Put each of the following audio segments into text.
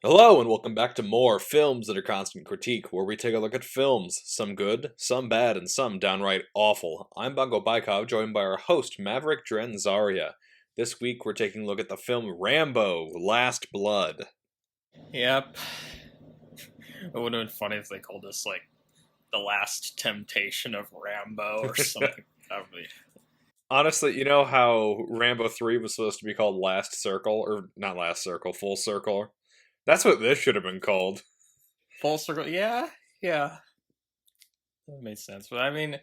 Hello, and welcome back to more Films That Are Constant Critique, where we take a look at films, some good, some bad, and some downright awful. I'm Bungo Baikov, joined by our host, Maverick Drenzaria. This week, we're taking a look at the film Rambo, Last Blood. Yep. It would have been funny if they called this like the last temptation of Rambo or something. Probably. Honestly, you know how Rambo 3 was supposed to be called Last Circle? Or not Last Circle, Full Circle? That's what this should have been called. Full circle. Yeah. That makes sense. But I mean,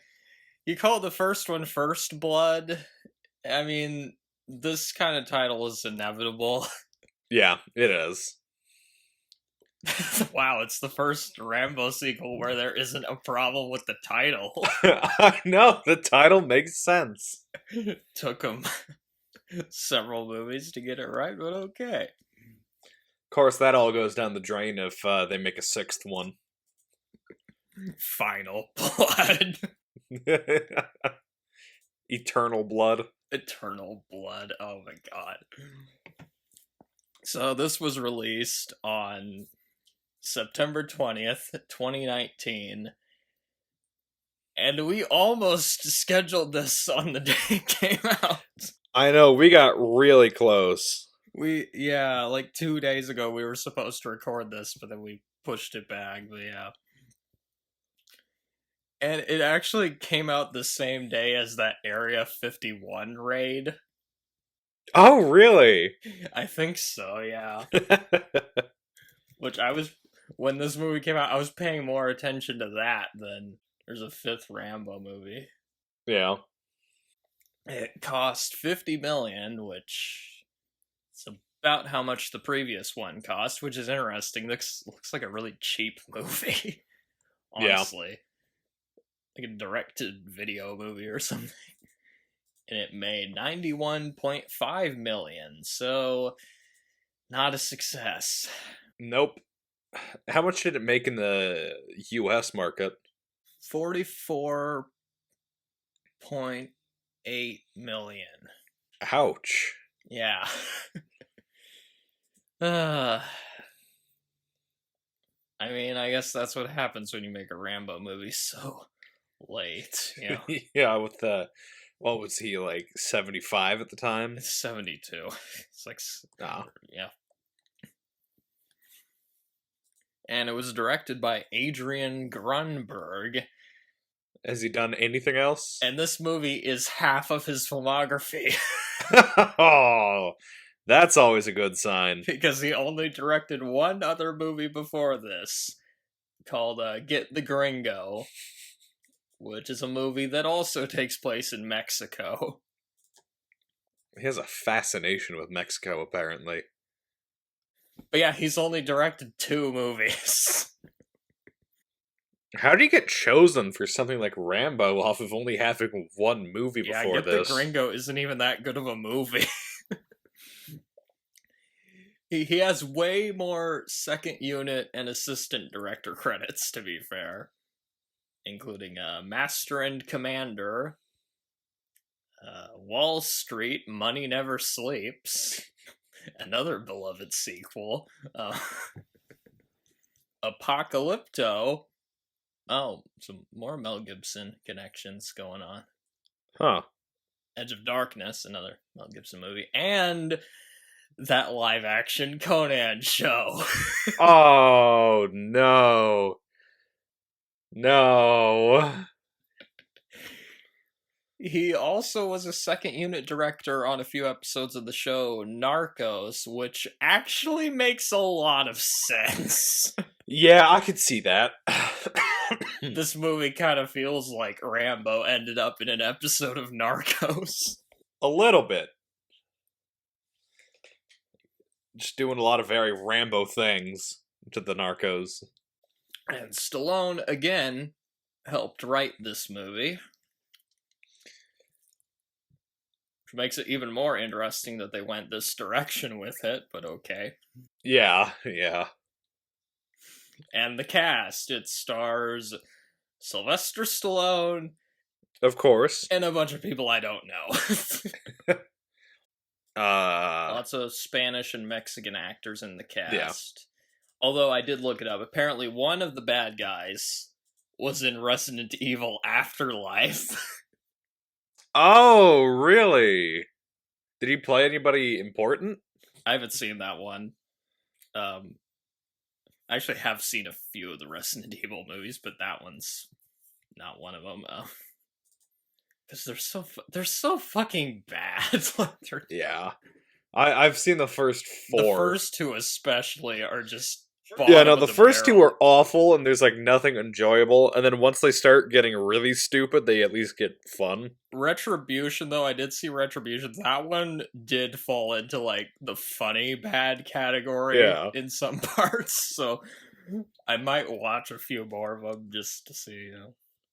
you call the first one First Blood. I mean, this kind of title is inevitable. Yeah, it is. Wow, it's the first Rambo sequel where there isn't a problem with the title. I know, the title makes sense. Took them several movies to get it right, but okay. Of course, that all goes down the drain if they make a sixth one. Final Blood. Eternal Blood. Eternal Blood. Oh my god. So this was released on September 20th, 2019. And we almost scheduled this on the day it came out. I know, we got really close. Like 2 days ago we were supposed to record this, but then we pushed it back, but yeah. And it actually came out the same day as that Area 51 raid. Oh, really? I think so, yeah. Which when this movie came out, I was paying more attention to that than there's a fifth Rambo movie. Yeah. It cost $50 million, which is about how much the previous one cost, which is interesting. Looks like a really cheap movie, honestly. Yeah. Like a direct-to-video movie or something. And it made $91.5 million, so not a success. Nope. How much did it make in the US market? $44.8 million. Ouch. Yeah. I mean, I guess that's what happens when you make a Rambo movie so late, you know? Yeah, with what was he, like, 75 at the time? It's 72. It's like, yeah. And it was directed by Adrian Grunberg. Has he done anything else? And this movie is half of his filmography. Oh, that's always a good sign. Because he only directed one other movie before this, called Get the Gringo, which is a movie that also takes place in Mexico. He has a fascination with Mexico, apparently. But yeah, he's only directed 2 movies. How do you get chosen for something like Rambo off of only having one movie before this? Get the Gringo isn't even that good of a movie. He has way more second unit and assistant director credits, to be fair. Including Master and Commander, Wall Street, Money Never Sleeps, another beloved sequel, Apocalypto. Oh, some more Mel Gibson connections going on. Huh. Edge of Darkness, another Mel Gibson movie, and that live-action Conan show. Oh, no. No. He also was a second unit director on a few episodes of the show Narcos, which actually makes a lot of sense. Yeah, I could see that. This movie kind of feels like Rambo ended up in an episode of Narcos. A little bit. Just doing a lot of very Rambo things to the Narcos. And Stallone, again, helped write this movie. Which makes it even more interesting that they went this direction with it, but okay. Yeah. And the cast, it stars Sylvester Stallone. Of course. And a bunch of people I don't know. Lots of Spanish and Mexican actors in the cast. Although I did look it up. Apparently, one of the bad guys was in Resident Evil Afterlife. Oh, really? Did he play anybody important? I haven't seen that one. Um, I actually have seen a few of the Resident Evil movies, but that one's not one of them. Because they're so fucking bad. Yeah. I've seen the first The 4. first two especially are just Yeah, no, bottom of the the first 2 barrel. are awful, and there's like nothing enjoyable. And then once they start getting really stupid, they at least get fun. Retribution, though, I did see Retribution. That one did fall into like the funny bad category Yeah. in some parts, so I might watch a few more of them just to see.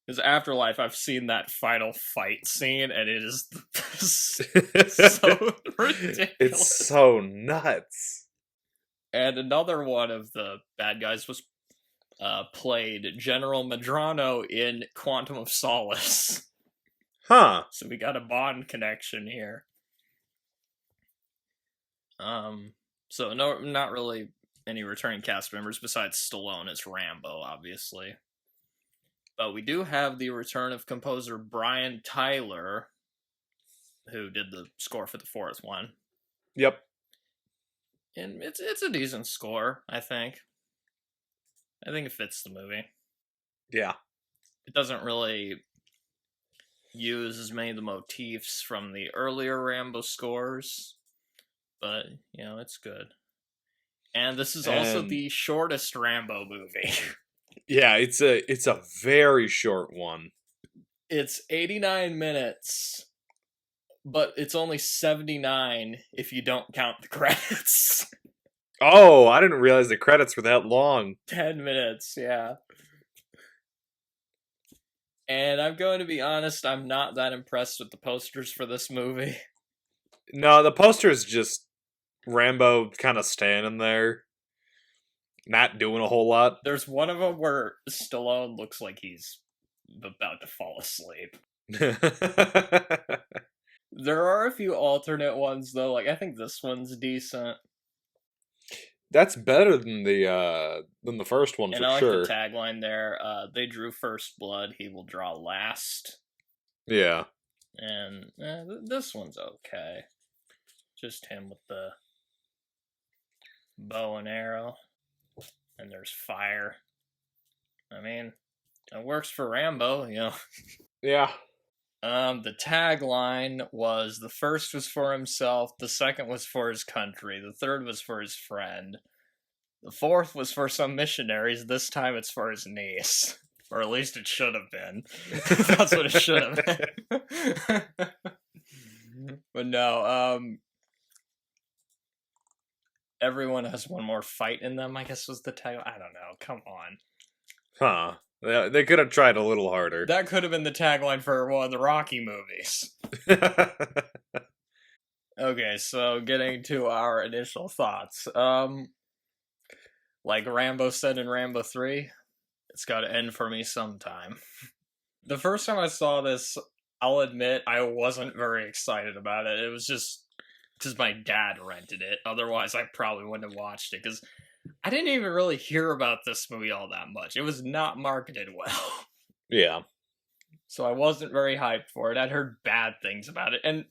Because Afterlife, I've seen that final fight scene, and it is so ridiculous. It's so nuts. And another one of the bad guys was played General Medrano in Quantum of Solace. Huh. So we got a Bond connection here. So no, not really any returning cast members besides Stallone as Rambo, obviously. But we do have the return of composer Brian Tyler, who did the score for the fourth one. Yep. And it's a decent score, I think. I think it fits the movie. Yeah. It doesn't really use as many of the motifs from the earlier Rambo scores, but it's good. And this is also the shortest Rambo movie. Yeah, it's a very short one. It's 89 minutes, but it's only 79 if you don't count the credits. Oh, I didn't realize the credits were that long. 10 minutes, yeah. And I'm going to be honest, I'm not that impressed with the posters for this movie. No, the poster is just Rambo kind of standing there, not doing a whole lot. There's one of them where Stallone looks like he's about to fall asleep. There are a few alternate ones, though. Like, I think this one's decent. That's better than the first one, And for I like sure. the tagline there. They drew first blood, he will draw last. Yeah. And this one's okay. Just him with the bow and arrow. And there's fire. I mean, it works for Rambo, Yeah. The tagline was, the first was for himself, the second was for his country, the third was for his friend, the fourth was for some missionaries, this time it's for his niece. Or at least it should have been. That's what it should have been. But no, everyone has one more fight in them, I guess was the tagline. I don't know, come on. Huh. They could have tried a little harder. That could have been the tagline for one of the Rocky movies. Okay, so getting to our initial thoughts. Like Rambo said in Rambo 3, it's gotta end for me sometime. The first time I saw this, I'll admit I wasn't very excited about it. It was just because my dad rented it. Otherwise, I probably wouldn't have watched it, because I didn't even really hear about this movie all that much. It was not marketed well. Yeah. So I wasn't very hyped for it. I'd heard bad things about it. And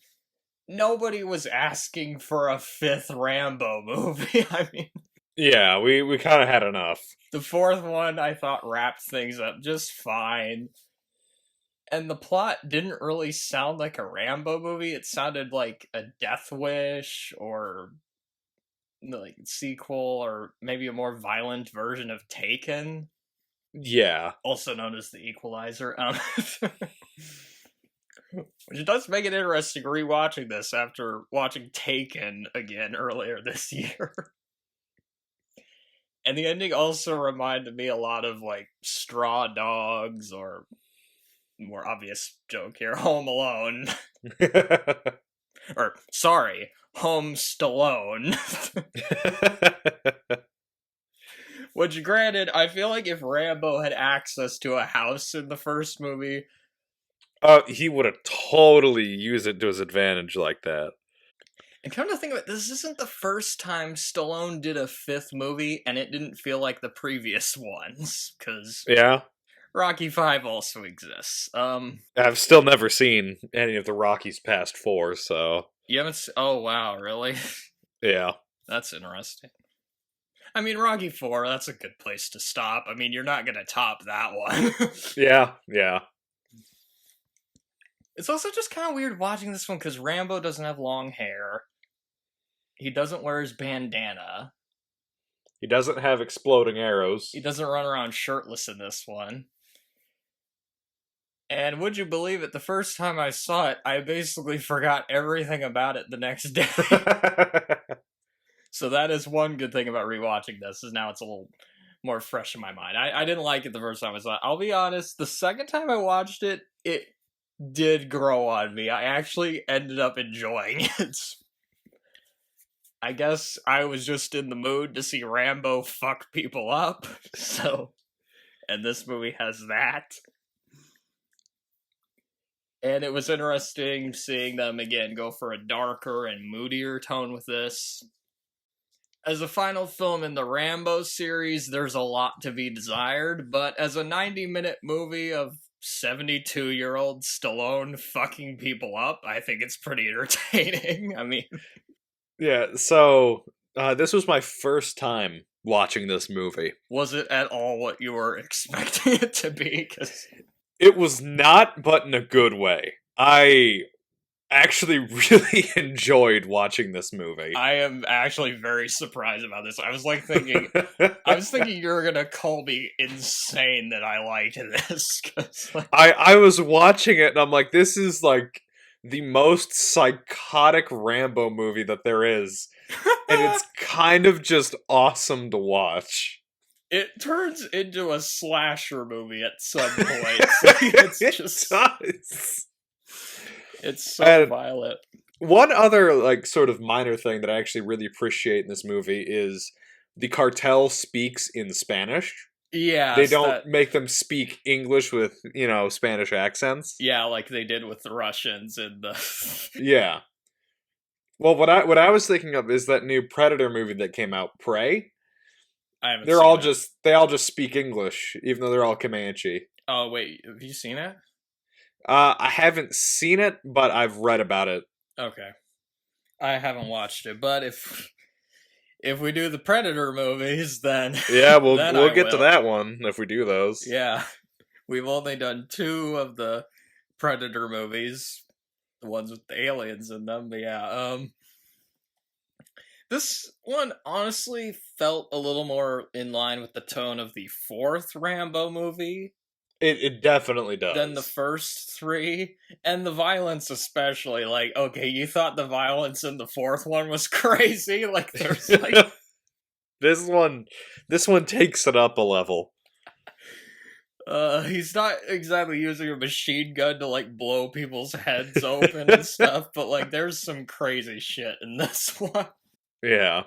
nobody was asking for a fifth Rambo movie. I mean... Yeah, we kind of had enough. The fourth one, I thought, wrapped things up just fine. And the plot didn't really sound like a Rambo movie. It sounded like a Death Wish, or... like sequel, or maybe a more violent version of Taken. Yeah. Also known as The Equalizer. Which does make it interesting rewatching this after watching Taken again earlier this year. And the ending also reminded me a lot of, like, Straw Dogs, or, more obvious joke here, Home Alone. Or, sorry, Home Stallone. Which, granted, I feel like if Rambo had access to a house in the first movie... he would have totally used it to his advantage like that. And come to think of it, this isn't the first time Stallone did a fifth movie, and it didn't feel like the previous ones, because Yeah. Rocky 5 also exists. I've still never seen any of the Rockies past 4, so You haven't. Oh wow, really? yeah. That's interesting. I mean, Rocky 4. That's a good place to stop. I mean, you're not gonna top that one. Yeah, yeah. It's also just kind of weird watching this one because Rambo doesn't have long hair. He doesn't wear his bandana. He doesn't have exploding arrows. He doesn't run around shirtless in this one. And would you believe it, the first time I saw it, I basically forgot everything about it the next day. So that is one good thing about rewatching this, is now it's a little more fresh in my mind. I didn't like it the first time I saw it. I'll be honest, the second time I watched it, it did grow on me. I actually ended up enjoying it. I guess I was just in the mood to see Rambo fuck people up. So, and this movie has that. And it was interesting seeing them again go for a darker and moodier tone with this. As a final film in the Rambo series, there's a lot to be desired, but as a 90-minute movie of 72-year-old Stallone fucking people up, I think it's pretty entertaining. I mean, Yeah, so this was my first time watching this movie. was it at all what you were expecting it to be? Because It was not, but in a good way. I actually really enjoyed watching this movie. I am actually very surprised about this. I was thinking you were gonna call me insane that I liked this. 'Cause, like, I was watching it and I'm like, this is like the most psychotic Rambo movie that there is. And it's kind of just awesome to watch. it turns into a slasher movie at some point. It's just does. it's so And violent. one other like sort of minor thing that I actually really appreciate in this movie is the cartel speaks in Spanish. Yeah, They don't make them speak English with, Spanish accents. yeah, like they did with the Russians and the Yeah. Well, what I was thinking of is that new Predator movie that came out, Prey. I haven't They're seen all it. they all just speak English, even though they're all Comanche. Oh wait, have you seen it? I haven't seen it, but I've read about it. Okay. I haven't watched it, but if we do the Predator movies, then Yeah, we'll then we'll I get to will. that one if we do those. Yeah. We've only done 2 of the Predator movies, the ones with the aliens in them. But yeah, this one honestly felt a little more in line with the tone of the 4th Rambo movie It definitely does. than the first 3, and the violence especially. Like, okay, you thought the violence in the 4th one was crazy? Like, there's like this one takes it up a level. he's not exactly using a machine gun to like blow people's heads open and stuff, but like there's some crazy shit in this one. Yeah.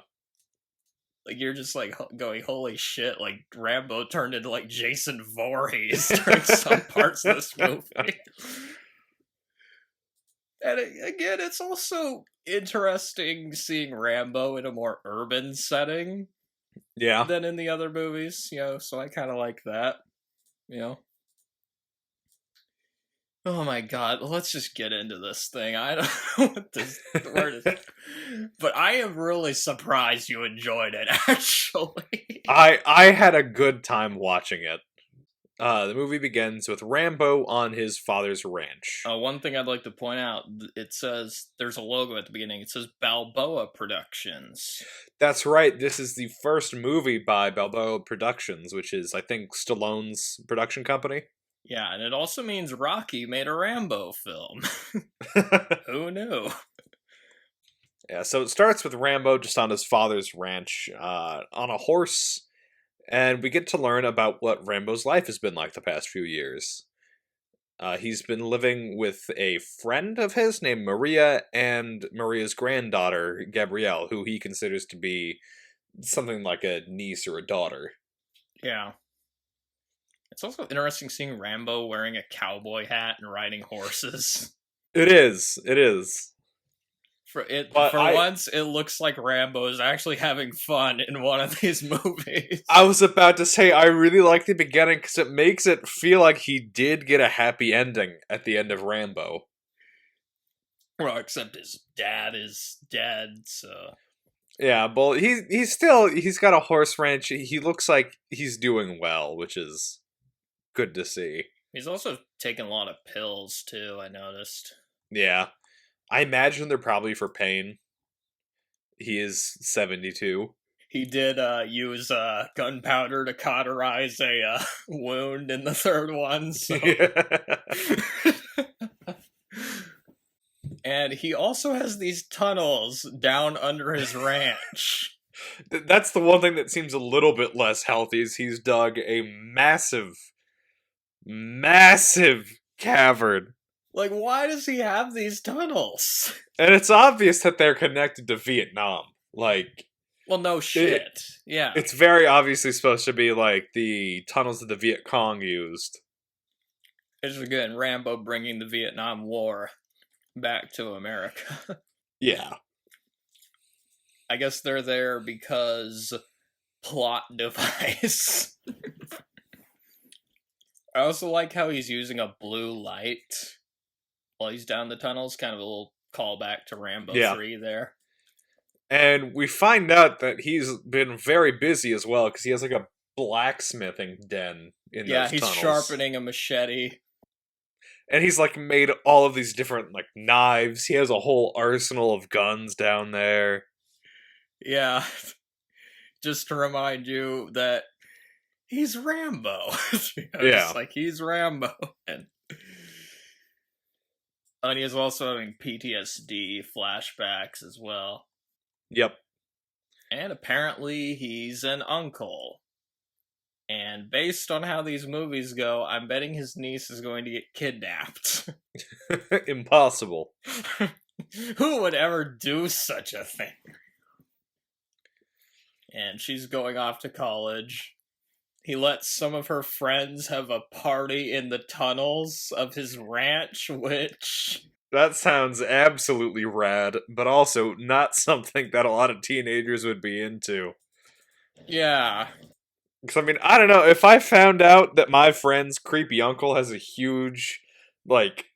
Like you're just like going, holy shit! Like Rambo turned into like Jason Voorhees during some parts of this movie. And again, it's also interesting seeing Rambo in a more urban setting Yeah. than in the other movies. So I kind of like that. Oh my god, let's just get into this thing. I don't know what this word is. But I am really surprised you enjoyed it, actually. I had a good time watching it. The movie begins with Rambo on his father's ranch. One thing I'd like to point out, it says, there's a logo at the beginning. It says Balboa Productions. That's right. This is the first movie by Balboa Productions, which is, I think, Stallone's production company. Yeah, and it also means Rocky made a Rambo film. Who knew? Yeah, so it starts with Rambo just on his father's ranch, on a horse, and we get to learn about what Rambo's life has been like the past few years. He's been living with a friend of his named Maria and Maria's granddaughter, Gabrielle, who he considers to be something like a niece or a daughter. Yeah. It's also interesting seeing Rambo wearing a cowboy hat and riding horses. It is. It is. But For once, it looks like Rambo is actually having fun in one of these movies. I was about to say, I really like the beginning because it makes it feel like he did get a happy ending at the end of Rambo. Well, except his dad is dead, so Yeah, but he's got a horse ranch. He looks like he's doing well, which is good to see. he's also taking a lot of pills too. I noticed. Yeah, I imagine they're probably for pain. He is 72. He did use gunpowder to cauterize a wound in the third one, so. And he also has these tunnels down under his ranch. That's the one thing that seems a little bit less healthy is he's dug a massive cavern. Like, why does he have these tunnels? And it's obvious that they're connected to Vietnam. Like, well, no shit. Yeah. It's very obviously supposed to be like the tunnels that the Viet Cong used. It's again Rambo bringing the Vietnam War back to America. Yeah. I guess they're there because plot device. I also like how he's using a blue light while he's down the tunnels. Kind of a little callback to Rambo 3 there. And we find out that he's been very busy as well because he has like a blacksmithing den in those tunnels. Yeah, he's sharpening a machete. And he's like made all of these different like knives. He has a whole arsenal of guns down there. Yeah. Just to remind you that he's Rambo. Yeah. Like he's Rambo. And he is also having PTSD flashbacks as well. Yep. And apparently he's an uncle. And based on how these movies go, I'm betting his niece is going to get kidnapped. Impossible. Who would ever do such a thing? And she's going off to college. He lets some of her friends have a party in the tunnels of his ranch, which... That sounds absolutely rad, but also not something that a lot of teenagers would be into. Yeah. Because, I mean, I don't know, if I found out that my friend's creepy uncle has a huge, like,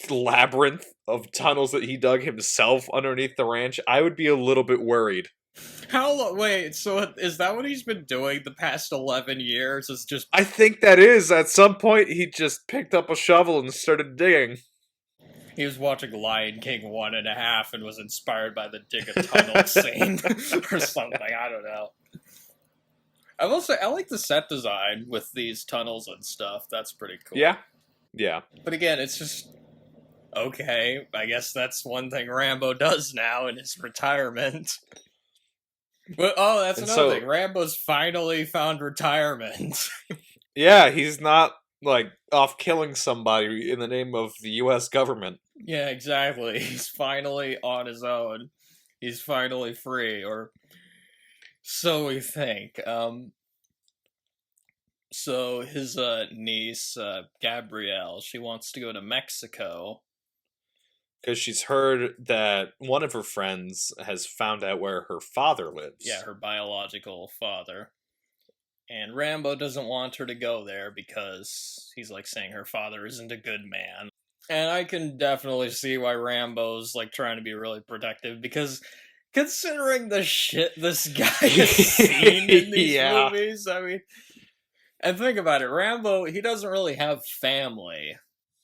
labyrinth of tunnels that he dug himself underneath the ranch, I would be a little bit worried. Wait, so is that what he's been doing the past 11 years? Is just... I think that is. At some point, he just picked up a shovel and started digging. He was watching Lion King 1.5 and was inspired by the dig a tunnel scene or something. I don't know. I will say, I like the set design with these tunnels and stuff. That's pretty cool. Yeah. Yeah. But again, it's just, okay, I guess that's one thing Rambo does now in his retirement. But, that's another thing. Rambo's finally found retirement. Yeah, he's not, like, off killing somebody in the name of the U.S. government. Yeah, exactly. He's finally on his own. He's finally free, or so we think. So his niece, Gabrielle, she wants to go to Mexico. Because she's heard that one of her friends has found out where her father lives. Yeah, her biological father. And Rambo doesn't want her to go there because he's like saying her father isn't a good man. And I can definitely see why Rambo's like trying to be really protective because considering the shit this guy has seen in these movies, I mean, and think about it, Rambo, he doesn't really have family.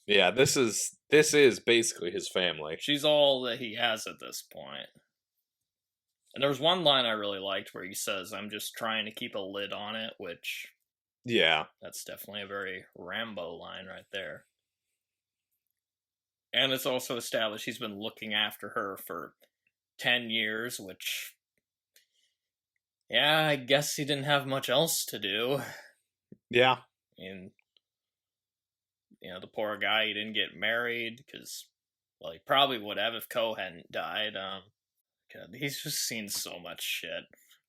Yeah, this is basically his family. She's all that he has at this point. And there was one line I really liked where he says, "I'm just trying to keep a lid on it," which... Yeah. That's definitely a very Rambo line right there. And it's also established he's been looking after her for 10 years, which... Yeah, I guess he didn't have much else to do. Yeah. I mean, you know, the poor guy, he didn't get married, because, well, he probably would have if Ko hadn't died. God, he's just seen so much shit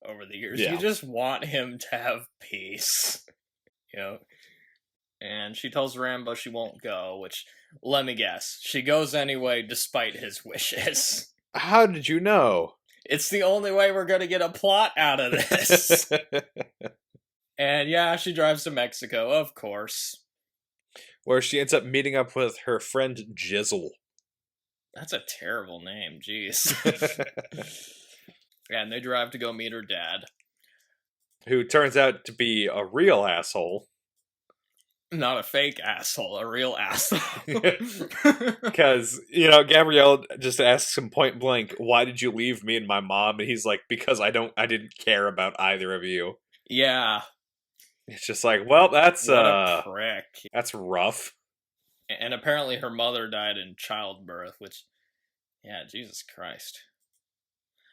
over the years. Yeah. You just want him to have peace. You know? And she tells Rambo she won't go, which, let me guess, she goes anyway despite his wishes. How did you know? It's the only way we're gonna get a plot out of this. And yeah, she drives to Mexico, of course. Where she ends up meeting up with her friend Jizzle. That's a terrible name, jeez. And they drive to go meet her dad. Who turns out to be a real asshole. Not a fake asshole, a real asshole. Because, Gabrielle just asks him point blank, why did you leave me and my mom? And he's like, because I didn't care about either of you. Yeah. It's just like, well, that's what a prick. That's rough. And apparently her mother died in childbirth, which, yeah, Jesus Christ.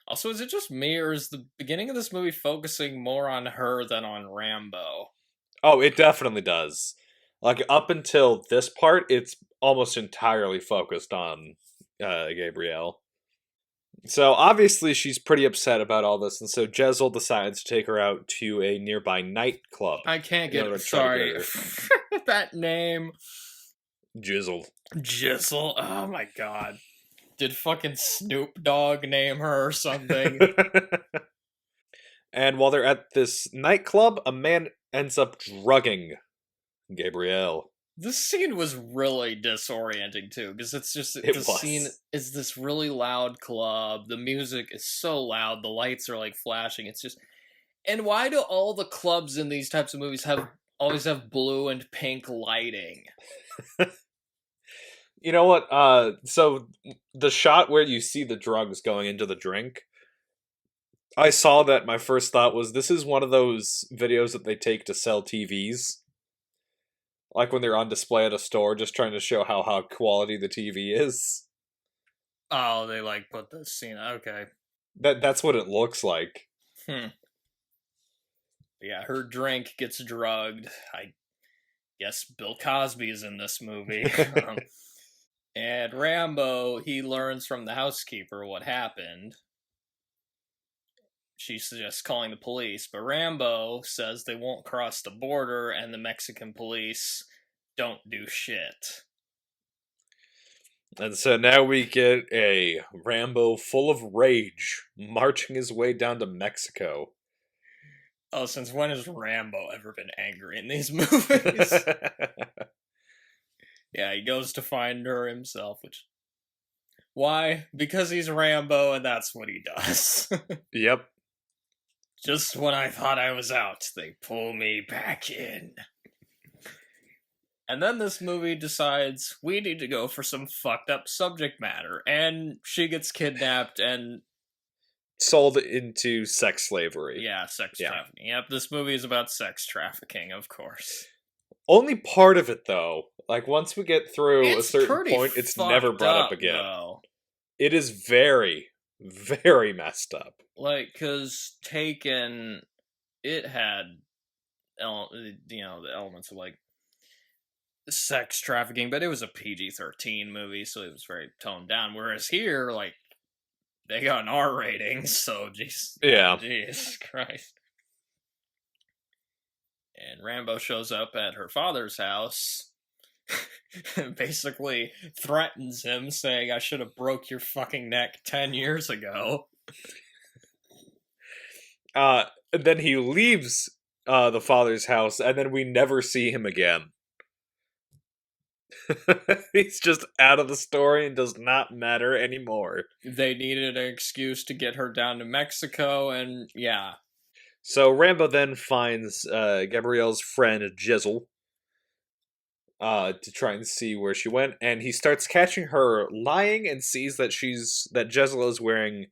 Also, is it just me, or is the beginning of this movie focusing more on her than on Rambo? Oh, it definitely does. Like, up until this part, it's almost entirely focused on Gabrielle. So, obviously, she's pretty upset about all this, and so Jezel decides to take her out to a nearby nightclub. I can't get... Sorry. That name. Jizzle. Jizzle. Oh, my God. Did fucking Snoop Dogg name her or something? And while they're at this nightclub, a man ends up drugging Gabrielle. This scene was really disorienting too, because it's just scene is this really loud club. The music is so loud. The lights are like flashing. It's just, and why do all the clubs in these types of movies always have blue and pink lighting? You know what? So the shot where you see the drugs going into the drink, I saw that. My first thought was, this is one of those videos that they take to sell TVs. Like when they're on display at a store, just trying to show how high quality the TV is. Oh, they like put this scene. Okay. That's what it looks like. Yeah, her drink gets drugged. I guess Bill Cosby is in this movie. And Rambo, he learns from the housekeeper what happened. She suggests calling the police, but Rambo says they won't cross the border and the Mexican police don't do shit. And so now we get a Rambo full of rage marching his way down to Mexico. Oh, since when has Rambo ever been angry in these movies? Yeah, he goes to find her himself, which... Why? Because he's Rambo and that's what he does. Yep. Just when I thought I was out, they pull me back in. And then this movie decides we need to go for some fucked up subject matter, and she gets kidnapped and... sold into sex slavery. Yeah, sex trafficking. Yep, this movie is about sex trafficking, of course. Only part of it, though. Like, once we get through a certain point, it's never brought up again. Though. It is very, very messed up. Like, because Taken, it had, the elements of, like, sex trafficking, but it was a PG-13 movie, so it was very toned down. Whereas here, like, they got an R rating, so Jesus Christ. And Rambo shows up at her father's house, and basically threatens him, saying, I should have broke your fucking neck 10 years ago. Then he leaves the father's house, and then we never see him again. He's just out of the story and does not matter anymore. They needed an excuse to get her down to Mexico, and yeah. So Rambo then finds Gabrielle's friend Jizzle to try and see where she went, and he starts catching her lying and sees that Jizzle is wearing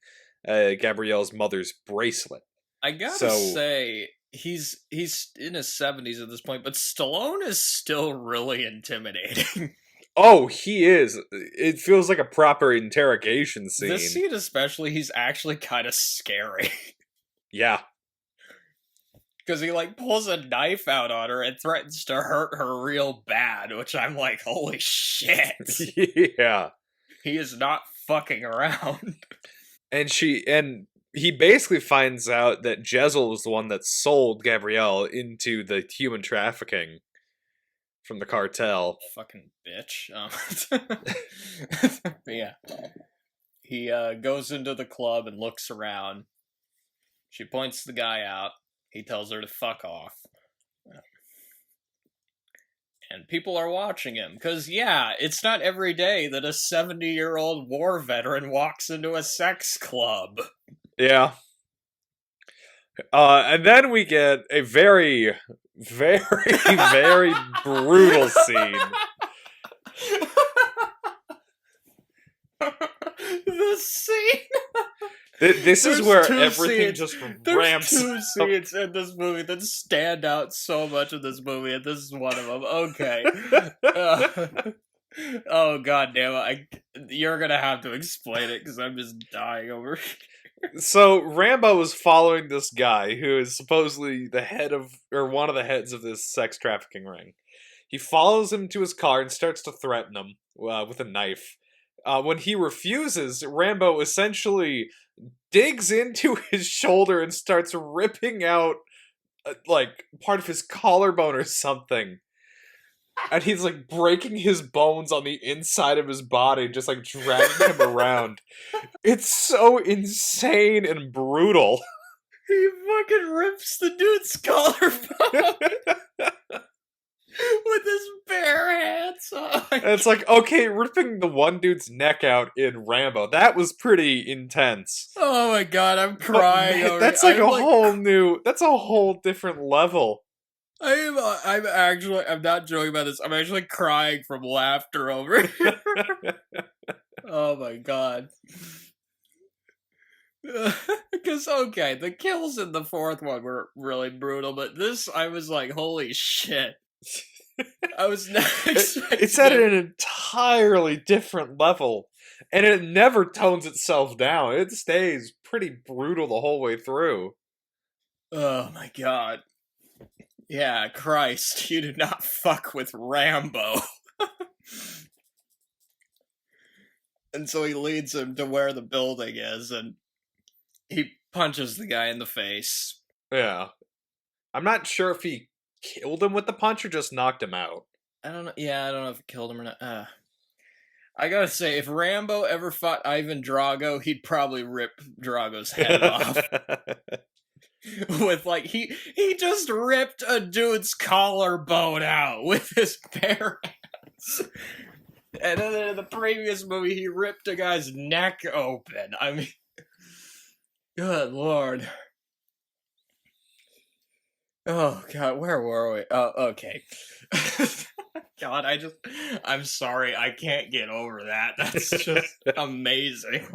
Gabrielle's mother's bracelet. I gotta say, he's in his 70s at this point, but Stallone is still really intimidating. Oh, he is. It feels like a proper interrogation scene. This scene especially, he's actually kind of scary. Yeah. Because he, like, pulls a knife out on her and threatens to hurt her real bad, which I'm like, holy shit. Yeah. He is not fucking around. And he basically finds out that Jezel was the one that sold Gabrielle into the human trafficking from the cartel. Fucking bitch. Yeah. He goes into the club and looks around. She points the guy out. He tells her to fuck off. And people are watching him. Because, yeah, it's not every day that a 70-year-old war veteran walks into a sex club. Yeah. And then we get a very, very, very brutal scene. The scene. This is There's where two everything scenes. just There's ramps two up. scenes in this movie that stand out so much in this movie, and this is one of them. Okay. Oh god damn it! You're gonna have to explain it because I'm just dying over. So Rambo is following this guy who is supposedly the head of, or one of the heads of this sex trafficking ring. He follows him to his car and starts to threaten him with a knife. When he refuses, Rambo essentially digs into his shoulder and starts ripping out like part of his collarbone or something. And he's like breaking his bones on the inside of his body, just like dragging him around. It's so insane and brutal. He fucking rips the dude's collarbone with his bare hands. And it's like, okay, ripping the one dude's neck out in Rambo, that was pretty intense. Oh my god, I'm crying. Man, that's like that's a whole different level. I'm not joking about this. I'm actually crying from laughter over it. Oh my god. Because, okay, the kills in the fourth one were really brutal, but this, I was like, holy shit. I was not expecting It's at an entirely different level, and it never tones itself down. It stays pretty brutal the whole way through. Oh my god. Yeah, Christ, you do not fuck with Rambo. And so he leads him to where the building is, and he punches the guy in the face. Yeah. I'm not sure if he killed him with the punch or just knocked him out. I don't know. Yeah, I don't know if it killed him or not. I gotta say, if Rambo ever fought Ivan Drago, he'd probably rip Drago's head off. With like he just ripped a dude's collarbone out with his bare hands. And then in the previous movie, he ripped a guy's neck open. I mean, good lord. Oh god, where were we? Oh, okay. God, I'm sorry, I can't get over that. That's just amazing.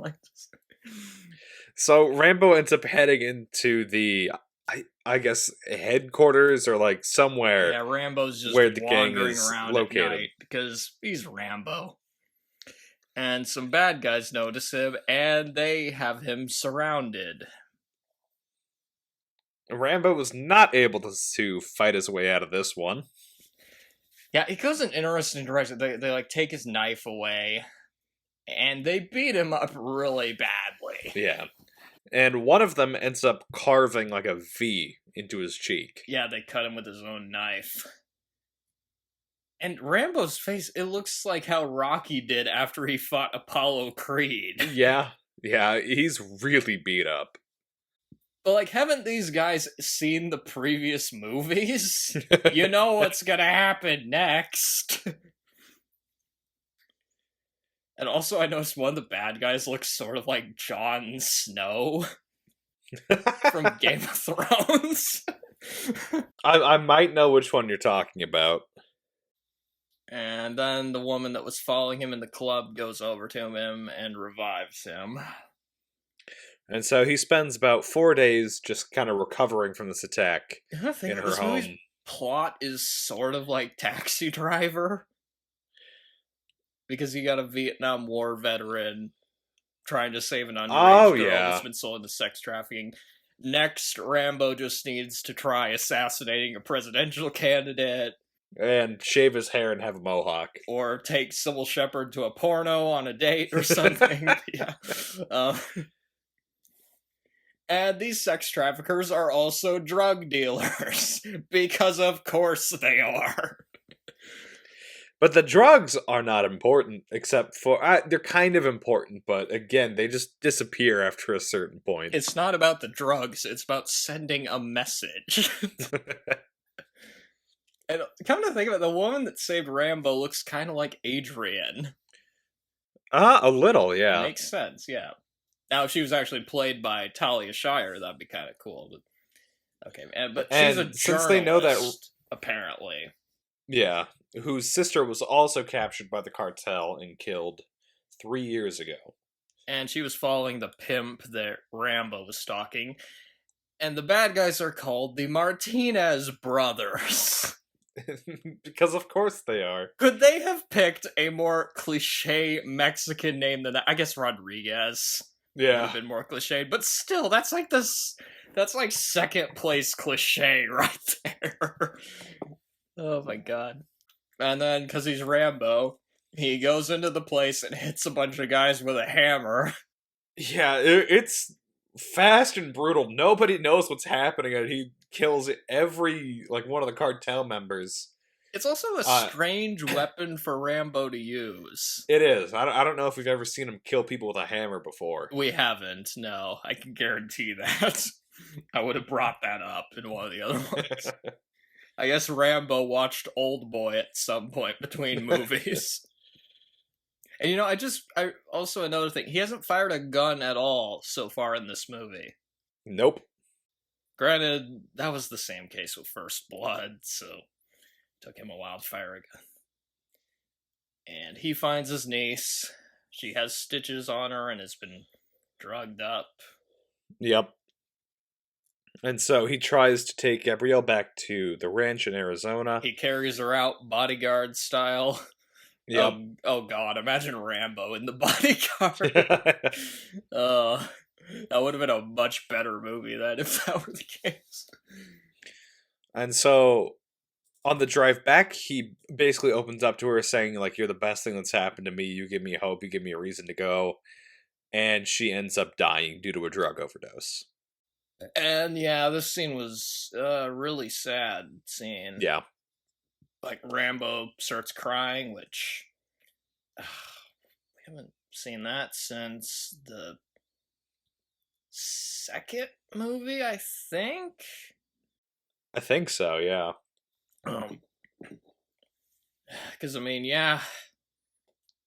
So Rambo ends up heading into the, I guess, headquarters or like somewhere. Yeah, Rambo's just where the gang wandering is around located. at night because he's Rambo. And some bad guys notice him, and they have him surrounded. Rambo was not able to fight his way out of this one. Yeah, it goes in an interesting direction. They like take his knife away, and they beat him up really badly. Yeah. And one of them ends up carving like a V into his cheek. Yeah, they cut him with his own knife. And Rambo's face, it looks like how Rocky did after he fought Apollo Creed. Yeah, he's really beat up. But, like, haven't these guys seen the previous movies? You know what's gonna happen next. And also, I noticed one of the bad guys looks sort of like Jon Snow from Game of Thrones. I might know which one you're talking about. And then the woman that was following him in the club goes over to him and revives him. And so he spends about 4 days just kind of recovering from this attack in her home. Plot is sort of like Taxi Driver. Because you got a Vietnam War veteran trying to save an underage girl that's been sold into sex trafficking. Next, Rambo just needs to try assassinating a presidential candidate. And shave his hair and have a mohawk. Or take Sybil Shepherd to a porno on a date or something. Yeah. And these sex traffickers are also drug dealers. Because of course they are. But the drugs are not important, except for they're kind of important, but again, they just disappear after a certain point. It's not about the drugs, it's about sending a message. And come to think of it, the woman that saved Rambo looks kind of like Adrian. A little, yeah. Makes sense, yeah. Now, if she was actually played by Talia Shire, that'd be kind of cool. But okay, but she's a And since they know that, journalist, apparently. yeah, whose sister was also captured by the cartel and killed 3 years ago. And she was following the pimp that Rambo was stalking. And the bad guys are called the Martinez brothers. Because of course they are. Could they have picked a more cliche Mexican name than that? I guess Rodriguez would Yeah. have been more cliche, but still, that's like this. That's like second place cliche right there. Oh my god. And then, because he's Rambo, he goes into the place and hits a bunch of guys with a hammer. Yeah, it's fast and brutal. Nobody knows what's happening, and he kills every one of the cartel members. It's also a strange weapon for Rambo to use. It is. I don't know if we've ever seen him kill people with a hammer before. We haven't. No, I can guarantee that. I would have brought that up in one of the other ones. I guess Rambo watched Old Boy at some point between movies. And I also another thing, he hasn't fired a gun at all so far in this movie. Nope. Granted, that was the same case with First Blood, so it took him a while to fire a gun. And he finds his niece. She has stitches on her and has been drugged up. Yep. And so he tries to take Gabrielle back to the ranch in Arizona. He carries her out bodyguard style. Yep. Oh god, imagine Rambo in the bodyguard. That would have been a much better movie then if that were the case. And so on the drive back, he basically opens up to her saying, you're the best thing that's happened to me. You give me hope. You give me a reason to go. And she ends up dying due to a drug overdose. And yeah, this scene was a really sad scene. Yeah. Rambo starts crying, which we haven't seen that since the second movie, I think. I think so, yeah. Because, yeah,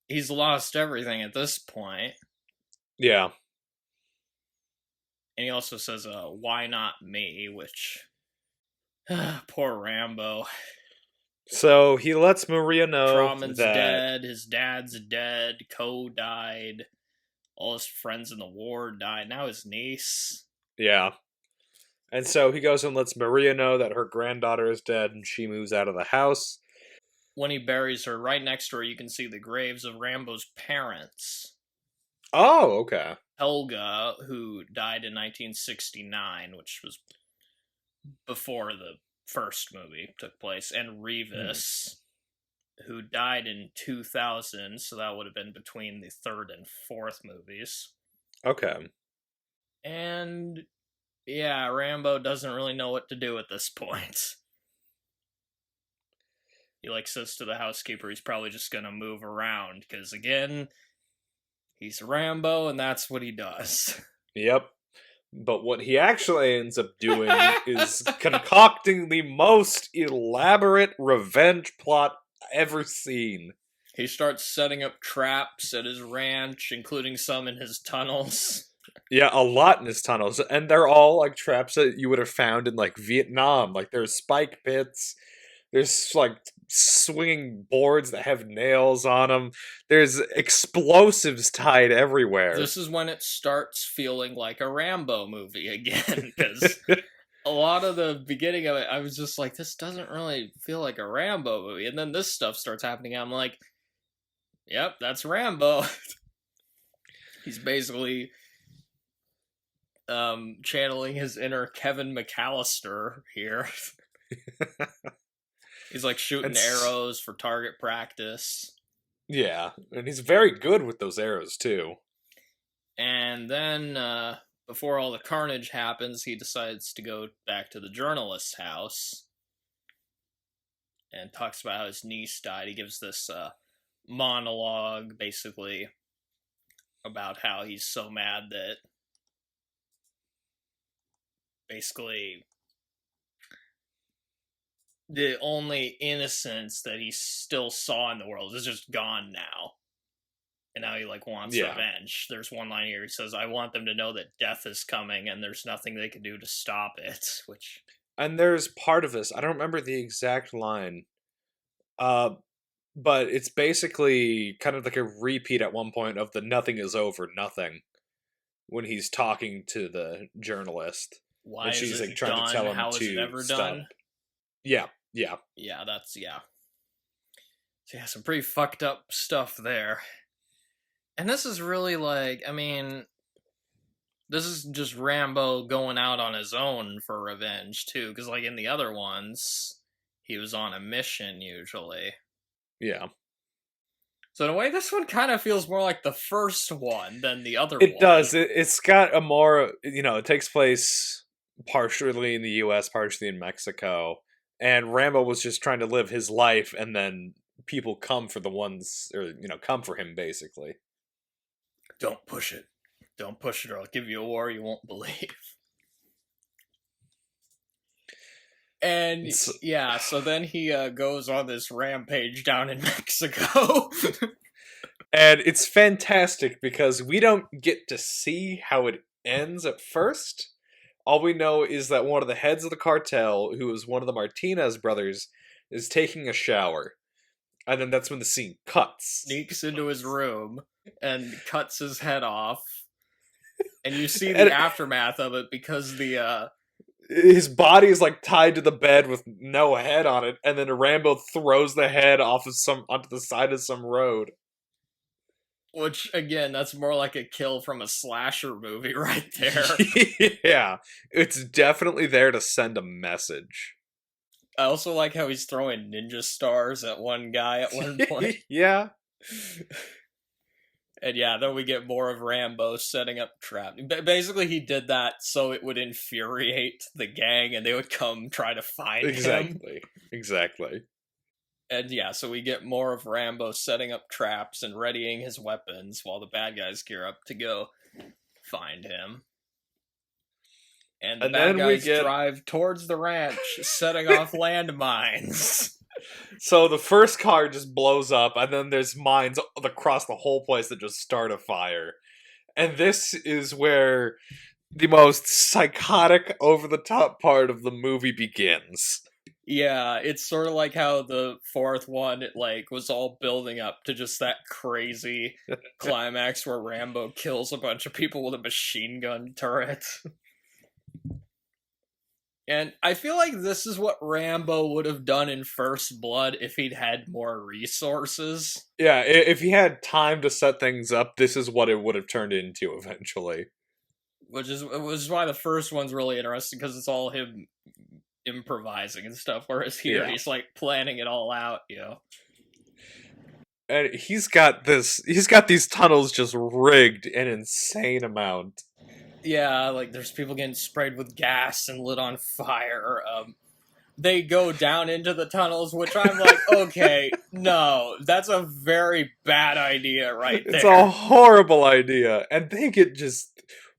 he's lost everything at this point. Yeah. And he also says, why not me? Which, poor Rambo. So he lets Maria know Trauman's that dead, his dad's dead, Co died, all his friends in the war died, now his niece. Yeah. And so he goes and lets Maria know that her granddaughter is dead and she moves out of the house. When he buries her, right next to her, you can see the graves of Rambo's parents. Oh, okay. Helga, who died in 1969, which was before the first movie took place, and Revis, who died in 2000, so that would have been between the third and fourth movies. Okay. And yeah, Rambo doesn't really know what to do at this point. He says to the housekeeper he's probably just gonna move around, because again, he's Rambo and that's what he does. Yep. But what he actually ends up doing is concocting the most elaborate revenge plot ever seen. He starts setting up traps at his ranch, including some in his tunnels. Yeah, a lot in his tunnels. And they're all traps that you would have found in Vietnam. There's spike pits. There's swinging boards that have nails on them. There's explosives tied everywhere. This is when it starts feeling like a Rambo movie again, because a lot of the beginning of it, I was just like, this doesn't really feel like a Rambo movie. And then this stuff starts happening, and I'm like, yep, that's Rambo. He's basically channeling his inner Kevin McAllister here. He's shooting arrows for target practice. Yeah, and he's very good with those arrows too. And then, before all the carnage happens, he decides to go back to the journalist's house. and talks about how his niece died. He gives this monologue, basically, about how he's so mad that basically the only innocence that he still saw in the world is just gone now. And now he like wants revenge. There's one line here. He says, "I want them to know that death is coming, and there's nothing they can do to stop it." Which, And there's part of this, I don't remember the exact line, uh, but it's basically kind of like a repeat at one point of the "nothing is over, nothing," when he's talking to the journalist, why and is she's it like trying to done? tell him How is it to ever stop. done? Yeah, yeah. Yeah, that's So yeah, some pretty fucked up stuff there. And this is really like, I mean, this is just Rambo going out on his own for revenge too, because like in the other ones, he was on a mission usually. Yeah. So in a way, this one kind of feels more like the first one than the other It one. does. It's got a more, it takes place partially in the U.S., partially in Mexico, and Rambo was just trying to live his life, and then people come for the ones, or come for him basically. Don't push it. Don't push it, or I'll give you a war you won't believe. And yeah, so then he goes on this rampage down in Mexico. And it's fantastic because we don't get to see how it ends at first. All we know is that one of the heads of the cartel, who is one of the Martinez brothers, is taking a shower. And then that's when the scene cuts. Sneaks into his room and cuts his head off. And you see the aftermath of it because his body is like tied to the bed with no head on it, and then Rambo throws the head off of onto the side of some road. Which, again, that's more like a kill from a slasher movie right there. Yeah, it's definitely there to send a message. I also like how he's throwing ninja stars at one guy at one point. Yeah. And yeah, then we get more of Rambo setting up trap. Basically, he did that so it would infuriate the gang and they would come try to find him. Exactly. And yeah, so we get more of Rambo setting up traps and readying his weapons while the bad guys gear up to go find him. And the bad guys drive towards the ranch, setting off landmines. So the first car just blows up, and then there's mines across the whole place that just start a fire. And this is where the most psychotic, over-the-top part of the movie begins. Yeah, it's sort of like how the fourth one, it like was all building up to just that crazy climax where Rambo kills a bunch of people with a machine gun turret. And I feel like this is what Rambo would have done in First Blood if he'd had more resources. Yeah, if he had time to set things up, this is what it would have turned into eventually. Which is why the first one's really interesting, because it's all him improvising and stuff, whereas here he's like planning it all out, And he's got these tunnels just rigged an insane amount. Yeah, like there's people getting sprayed with gas and lit on fire. They go down into the tunnels, which I'm like, okay, no, that's a very bad idea right there. It's a horrible idea, and they get just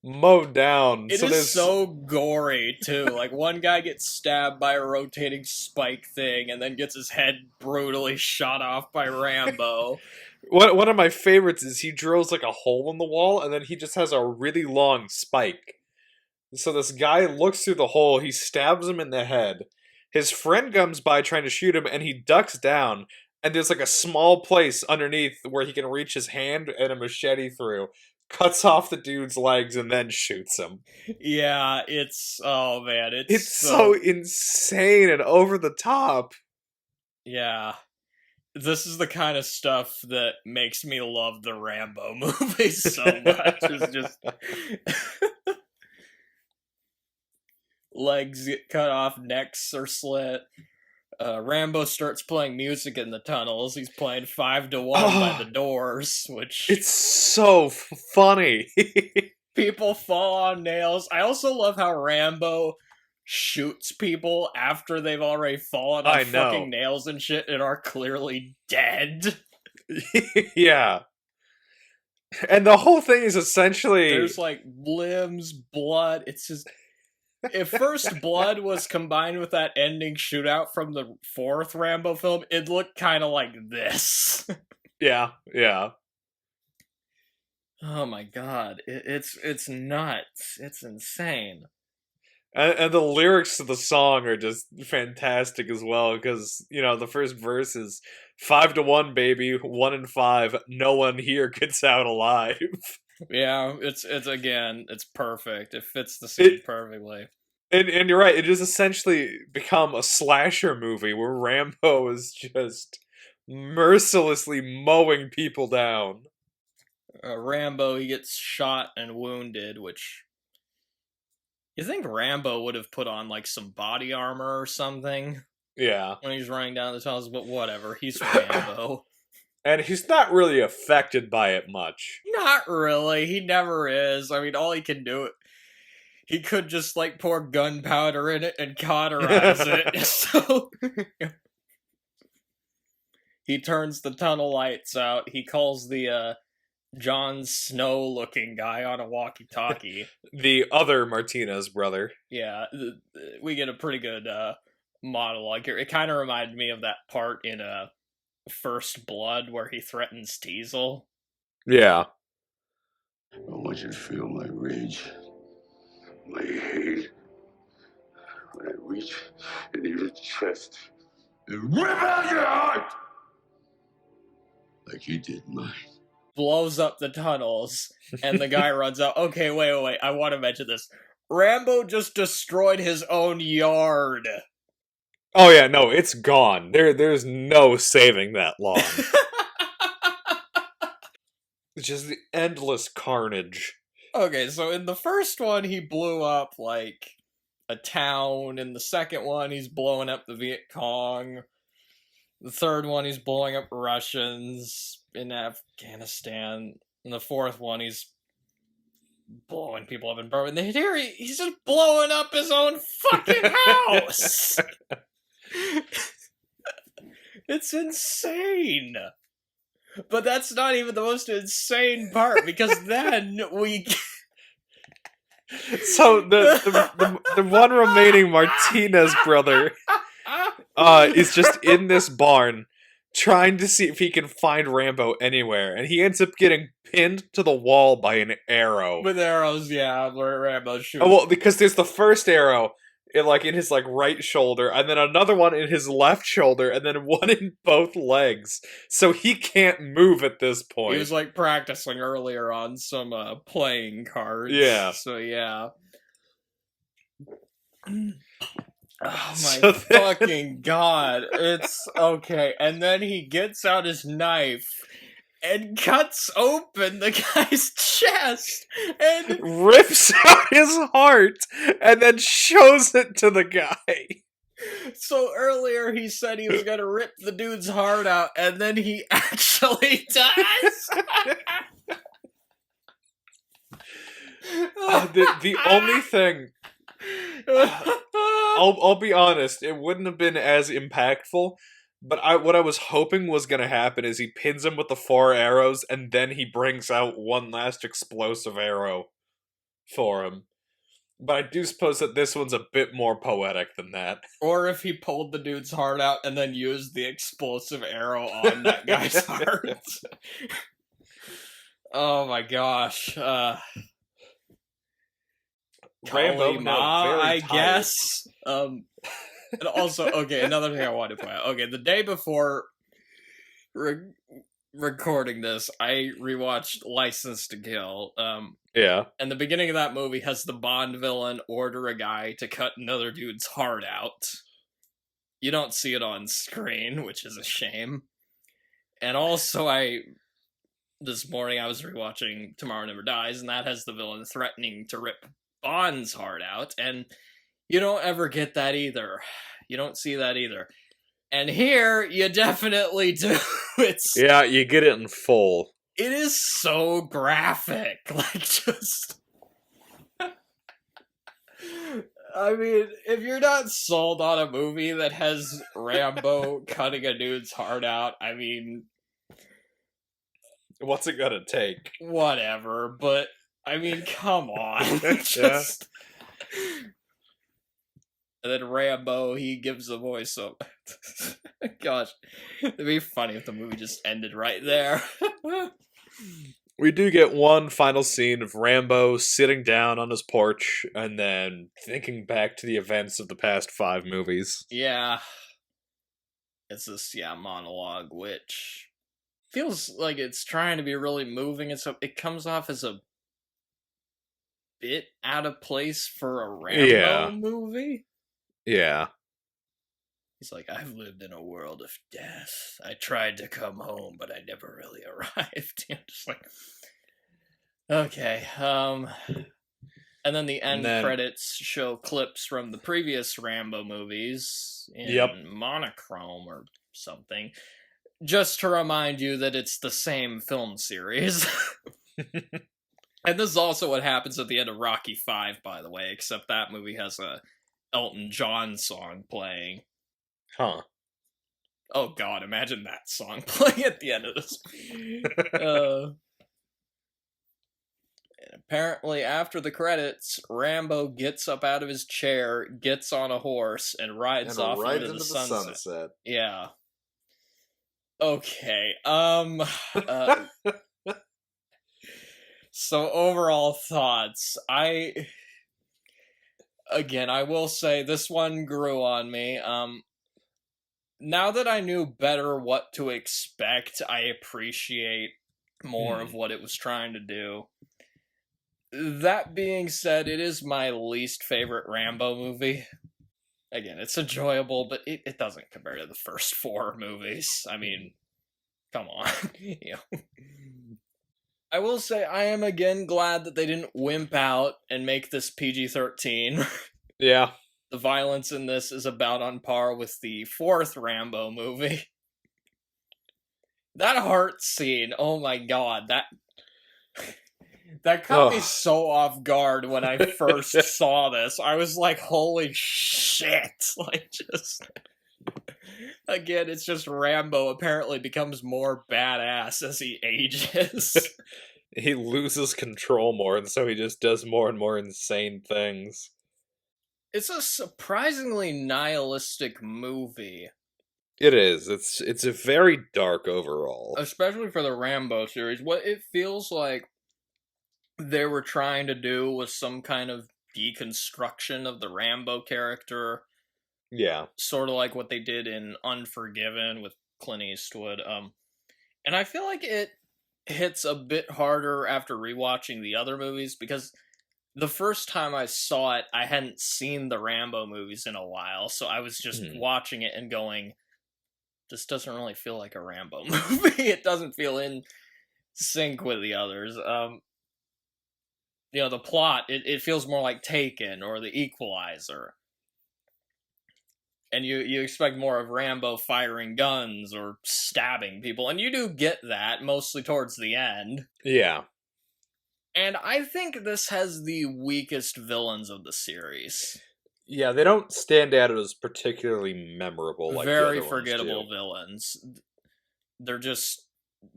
mowed down. It is so gory, too. Like, one guy gets stabbed by a rotating spike thing and then gets his head brutally shot off by Rambo. One of my favorites is he drills like a hole in the wall, and then he just has a really long spike. So this guy looks through the hole, he stabs him in the head. His friend comes by trying to shoot him, and he ducks down, and there's like a small place underneath where he can reach his hand and a machete through. Cuts off the dude's legs and then shoots him. Yeah, oh man, it's so insane and over the top. Yeah. This is the kind of stuff that makes me love the Rambo movies so much. It's just legs get cut off, necks are slit. Rambo starts playing music in the tunnels. He's playing 5 to 1 by the Doors, which... It's so funny. People fall on nails. I also love how Rambo shoots people after they've already fallen on I know. fucking nails and shit and are clearly dead. Yeah. And the whole thing is essentially There's like limbs, blood. It's just if First Blood was combined with that ending shootout from the fourth Rambo film, it looked kind of like this. yeah, yeah. Oh my god, it's nuts. It's insane. And the lyrics to the song are just fantastic as well, because, you know, the first verse is 5-1, baby, 1 in 5, no one here gets out alive. Yeah, it's again, it's perfect. It fits the scene perfectly. And you're right, it has essentially become a slasher movie where Rambo is just mercilessly mowing people down. Rambo, he gets shot and wounded, which you think Rambo would have put on like some body armor or something Yeah. when he's running down the tunnels, but whatever. He's Rambo. And he's not really affected by it much. Not really. He never is. I mean, all he can do, he could just like pour gunpowder in it and cauterize it. So he turns the tunnel lights out. He calls the Jon Snow looking guy on a walkie-talkie. The other Martinez brother. Yeah, we get a pretty good monologue here. It kind of reminded me of that part in First Blood where he threatens Teasel. Yeah. I want you to feel my rage, my hate. When I reach into your chest and rip out your heart, like you did mine. Blows up the tunnels, and the guy runs out. Okay, wait. I want to mention this. Rambo just destroyed his own yard. Oh yeah, no, it's gone. There's no saving that lawn. It's just the endless carnage. Okay, so in the first one, he blew up, like, a town. In the second one, he's blowing up the Viet Cong. The third one, he's blowing up Russians in Afghanistan. In the fourth one, he's blowing people up in Burma. And here, he's just blowing up his own fucking house! It's insane! But that's not even the most insane part, because then we... So the one remaining Martinez brother is just in this barn trying to see if he can find Rambo anywhere, and he ends up getting pinned to the wall by an arrow. With arrows, yeah, where Rambo shoots. Oh, well, because there's the first arrow in his right shoulder, and then another one in his left shoulder, and then one in both legs. So he can't move at this point. He was like practicing earlier on some playing cards. Yeah. So yeah. Oh my So fucking god. It's okay. And then he gets out his knife and cuts open the guy's chest and rips out his heart and then shows it to the guy. So earlier he said he was gonna rip the dude's heart out, and then he actually does. The only thing, I'll be honest, it wouldn't have been as impactful. But what I was hoping was going to happen is he pins him with the 4 arrows, and then he brings out one last explosive arrow for him. But I do suppose that this one's a bit more poetic than that. Or if he pulled the dude's heart out and then used the explosive arrow on that guy's heart. Oh my gosh. Rambo, I guess. And also, okay, another thing I wanted to point out. Okay, the day before recording this, I rewatched License to Kill. Yeah. And the beginning of that movie has the Bond villain order a guy to cut another dude's heart out. You don't see it on screen, which is a shame. And also, this morning I was rewatching Tomorrow Never Dies, and that has the villain threatening to rip Bond's heart out, and you don't ever get that either. You don't see that either. And here, you definitely do. Yeah, you get it in full. It is so graphic. Like, just... I mean, if you're not sold on a movie that has Rambo cutting a dude's heart out, I mean, What's it gonna take? whatever. But I mean, come on, Yeah. just. And then Rambo, he gives the voice up. Gosh, it'd be funny if the movie just ended right there. We do get one final scene of Rambo sitting down on his porch and then thinking back to the events of the past 5 movies. Yeah. It's this, monologue, which feels like it's trying to be really moving, and so it comes off as a bit out of place for a Rambo movie. Yeah. He's like, I've lived in a world of death. I tried to come home, but I never really arrived. I'm just like, okay. And then the end credits show clips from the previous Rambo movies in monochrome or something, just to remind you that it's the same film series. And this is also what happens at the end of Rocky V, by the way, except that movie has a Elton John song playing. Huh. Oh god, imagine that song playing at the end of this. And apparently, after the credits, Rambo gets up out of his chair, gets on a horse, and rides off into the sunset. Yeah. Okay. So overall thoughts. I will say this one grew on me. Now that I knew better what to expect, I appreciate more of what it was trying to do. That being said, it is my least favorite Rambo movie. Again, it's enjoyable, but it doesn't compare to the first 4 movies. I mean, come on. I will say I am again glad that they didn't wimp out and make this PG-13. Yeah. The violence in this is about on par with the 4th Rambo movie. That heart scene, oh my god, that caught me so off guard when I first saw this. I was like, holy shit. Like, just... Again, it's just Rambo apparently becomes more badass as he ages. He loses control more, and so he just does more and more insane things. It's a surprisingly nihilistic movie. It is. It's a very dark overall. Especially for the Rambo series. What it feels like they were trying to do was some kind of deconstruction of the Rambo character. Yeah. Sort of like what they did in Unforgiven with Clint Eastwood. And I feel like it hits a bit harder after rewatching the other movies, because the first time I saw it, I hadn't seen the Rambo movies in a while, so I was just watching it and going, this doesn't really feel like a Rambo movie. It doesn't feel in sync with the others. The plot, it feels more like Taken or The Equalizer. And you expect more of Rambo firing guns or stabbing people, and you do get that, mostly towards the end. Yeah. And I think this has the weakest villains of the series. Yeah, they don't stand out as particularly memorable like Very the other forgettable ones do. villains. They're just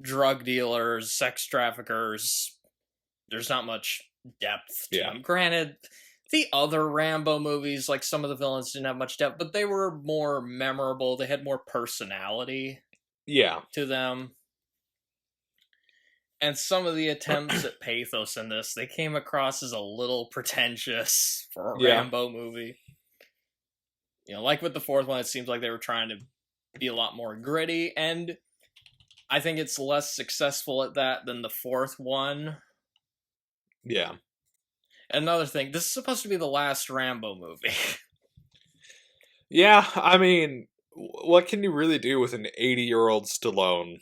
drug dealers, sex traffickers. There's not much depth to them. Granted, the other Rambo movies, like some of the villains didn't have much depth, but they were more memorable. They had more personality to them. And some of the attempts at pathos in this, they came across as a little pretentious for a Rambo movie. Like with the 4th one, it seems like they were trying to be a lot more gritty, and I think it's less successful at that than the 4th one. Yeah. Another thing, this is supposed to be the last Rambo movie. Yeah, I mean, what can you really do with an 80-year-old Stallone?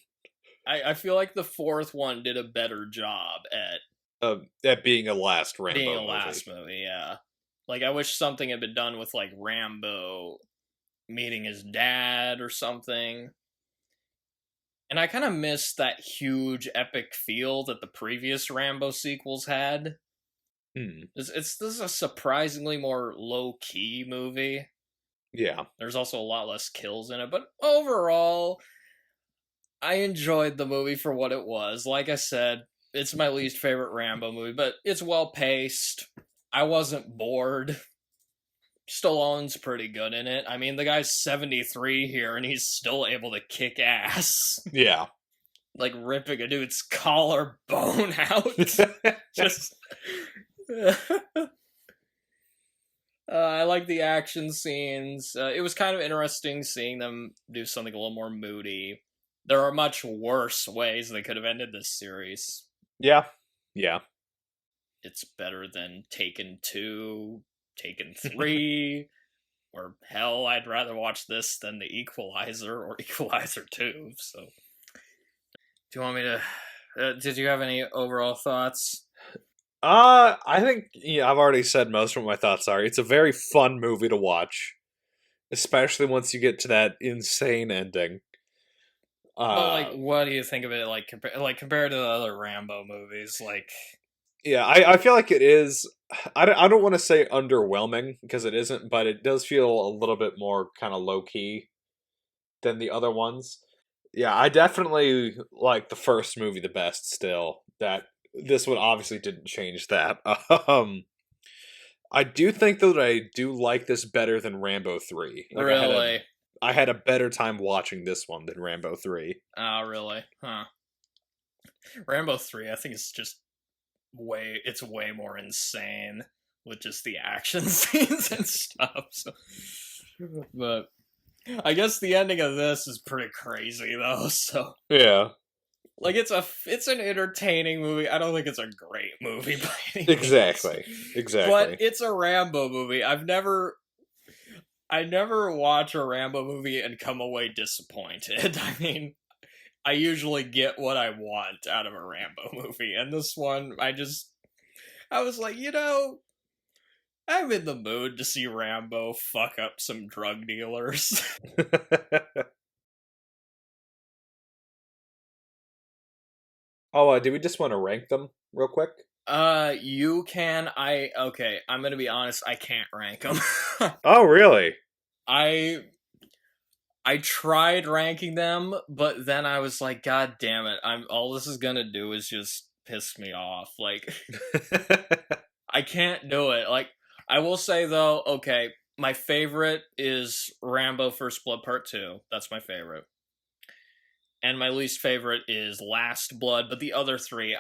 I feel like the 4th one did a better job at being a last Rambo movie. Being a last movie, yeah. Like, I wish something had been done with, like, Rambo meeting his dad or something. And I kind of missed that huge epic feel that the previous Rambo sequels had. This is a surprisingly more low-key movie. Yeah. There's also a lot less kills in it, but overall, I enjoyed the movie for what it was. Like I said, it's my least favorite Rambo movie, but it's well-paced. I wasn't bored. Stallone's pretty good in it. I mean, the guy's 73 here, and he's still able to kick ass. Yeah. Like, ripping a dude's collarbone out. Just... I like the action scenes. It was kind of interesting seeing them do something a little more moody. There are much worse ways they could have ended this series. Yeah. Yeah. It's better than Taken 2, Taken 3, or hell, I'd rather watch this than The Equalizer or Equalizer 2, so... Do you want me to... did you have any overall thoughts? I think I've already said most of what my thoughts are. It's a very fun movie to watch, especially once you get to that insane ending. But, like, what do you think of it, like, compared to the other Rambo movies? Like... Yeah, I feel like it is... I don't want to say underwhelming, because it isn't, but it does feel a little bit more kind of low-key than the other ones. Yeah, I definitely like the first movie the best still. This one obviously didn't change that. I do think, though, that I do like this better than Rambo 3. Like, really? I had a better time watching this one than Rambo 3. Oh, really? Huh. Rambo 3, I think it's just it's way more insane with just the action scenes and stuff. So. But I guess the ending of this is pretty crazy, though, so... Yeah. Like, it's an entertaining movie. I don't think it's a great movie by any means. Exactly. But it's a Rambo movie. I never watch a Rambo movie and come away disappointed. I mean, I usually get what I want out of a Rambo movie. And this one, I was like, I'm in the mood to see Rambo fuck up some drug dealers. Oh, do we just want to rank them real quick? You can. Okay, I'm gonna be honest, I can't rank them. Oh, really? I tried ranking them, but then I was like, God damn it, all this is gonna do is just piss me off. Like, I can't do it. Like, I will say, though, okay, my favorite is Rambo First Blood Part 2. That's my favorite. And my least favorite is Last Blood, but the other three,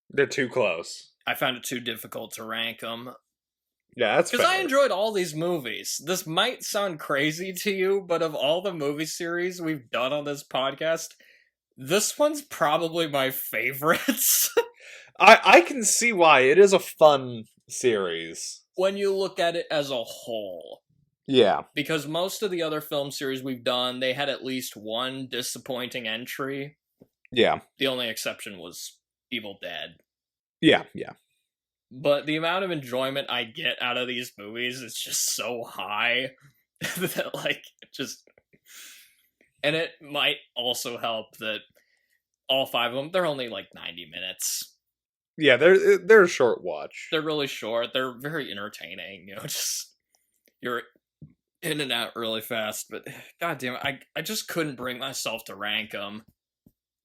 They're too close. I found it too difficult to rank them. Yeah, that's fair. Because I enjoyed all these movies. This might sound crazy to you, but of all the movie series we've done on this podcast, this one's probably my favorites. I can see why. It is a fun series. When you look at it as a whole. Yeah. Because most of the other film series we've done, they had at least one disappointing entry. Yeah. The only exception was Evil Dead. Yeah, yeah. But the amount of enjoyment I get out of these movies is just so high that, like, just... And it might also help that all five of them, they're only, like, 90 minutes. Yeah, they're a short watch. They're really short. They're very entertaining, just... You're in and out really fast, but goddamn it, I just couldn't bring myself to rank them.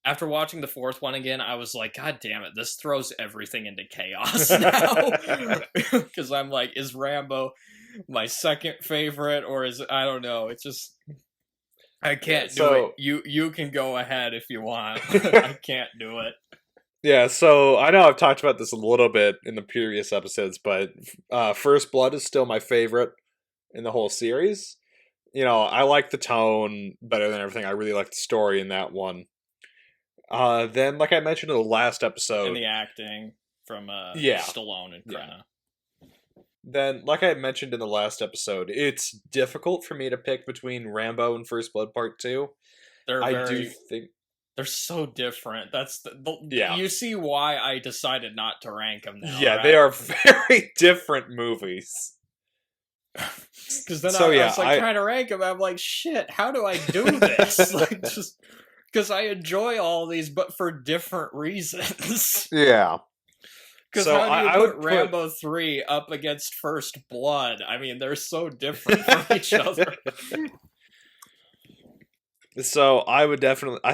After watching the fourth one again, I was like, God damn it, this throws everything into chaos now. Because I'm like, is Rambo my second favorite, or I don't know, it's just... I can't do it. You can go ahead if you want. I can't do it. Yeah, so I know I've talked about this a little bit in the previous episodes, but First Blood is still my favorite in the whole series. I like the tone better than everything. I really like the story in that one. Then, like I mentioned in the last episode... And the acting from Stallone and Crenna. Yeah. Then, like I mentioned in the last episode, it's difficult for me to pick between Rambo and First Blood Part 2. They're so different. That's yeah. You see why I decided not to rank them now. Yeah, right? They are very different movies. Because then I was trying to rank them. I'm like, shit, how do I do this? Like, just because I enjoy all these, but for different reasons. Yeah. Because So how do you I put would Rambo 3 up against First Blood? I mean, they're so different from each other. So I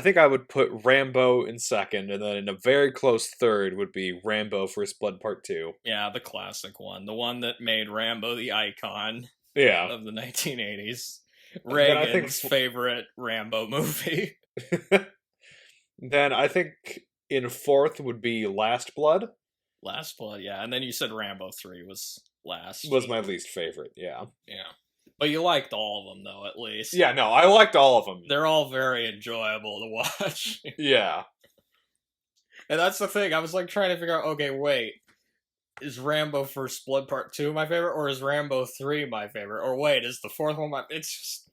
think I would put Rambo in second, and then in a very close third would be Rambo First Blood Part 2. Yeah, the classic one. The one that made Rambo the icon Yeah. of the 1980s. Then I think Reagan's favorite Rambo movie. Then I think in fourth would be Last Blood. Last Blood, yeah. And then you said Rambo 3 was last. Was my least favorite, yeah. Yeah. But you liked all of them, though, at least. Yeah, no, I liked all of them. They're all very enjoyable to watch. Yeah. And that's the thing. I was like trying to figure out, okay, wait. Is Rambo First Blood Part 2 my favorite? Or is Rambo 3 my favorite? Or wait, is the fourth one my... It's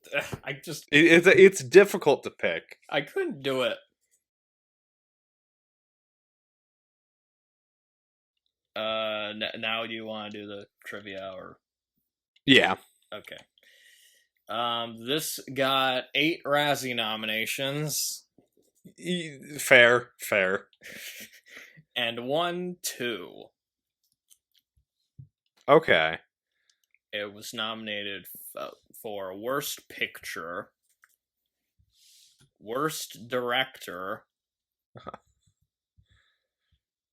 just... It's difficult to pick. I couldn't do it. Now do you want to do the trivia, or... Yeah. Okay. This got 8 Razzie nominations. Fair. And 1 2. Okay. It was nominated for Worst Picture, Worst Director,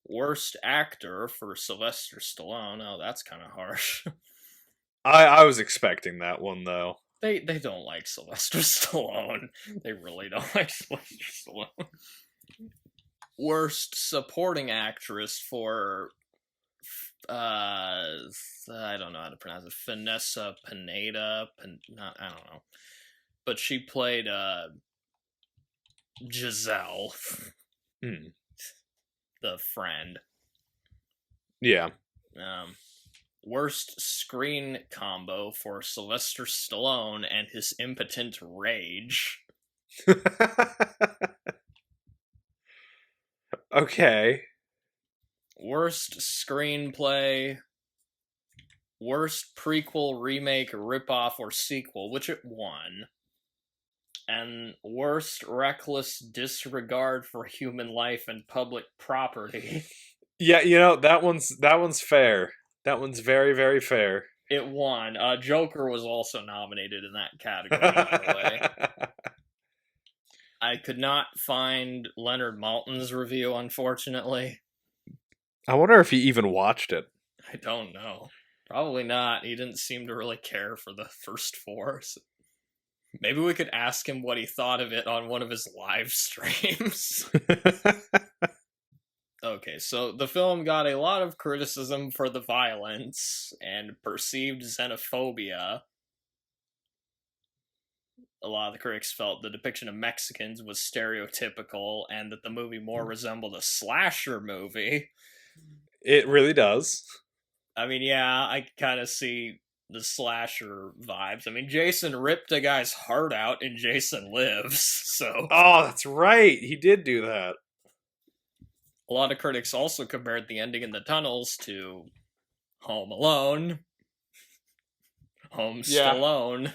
Worst Actor for Sylvester Stallone. Oh, that's kind of harsh. I was expecting that one, though. They don't like Sylvester Stallone. They really don't like Sylvester Stallone. Worst Supporting Actress for I don't know how to pronounce it. Vanessa Pineda. I don't know. But she played Giselle, the friend. Yeah. Worst screen combo for Sylvester Stallone and his impotent rage. Okay. Worst screenplay. Worst prequel, remake, ripoff, or sequel, which it won. And worst reckless disregard for human life and public property. Yeah, that one's fair. That one's very, very fair. It won. Joker was also nominated in that category, by the way. I could not find Leonard Maltin's review, unfortunately. I wonder if he even watched it. I don't know. Probably not. He didn't seem to really care for the first 4. So maybe we could ask him what he thought of it on one of his live streams. Okay, so the film got a lot of criticism for the violence and perceived xenophobia. A lot of the critics felt the depiction of Mexicans was stereotypical and that the movie more resembled a slasher movie. It really does. I mean, yeah, I kind of see the slasher vibes. I mean, Jason ripped a guy's heart out in Jason Lives, so... Oh, that's right. He did do that. A lot of critics also compared the ending in the tunnels to Home Alone. Home Stallone.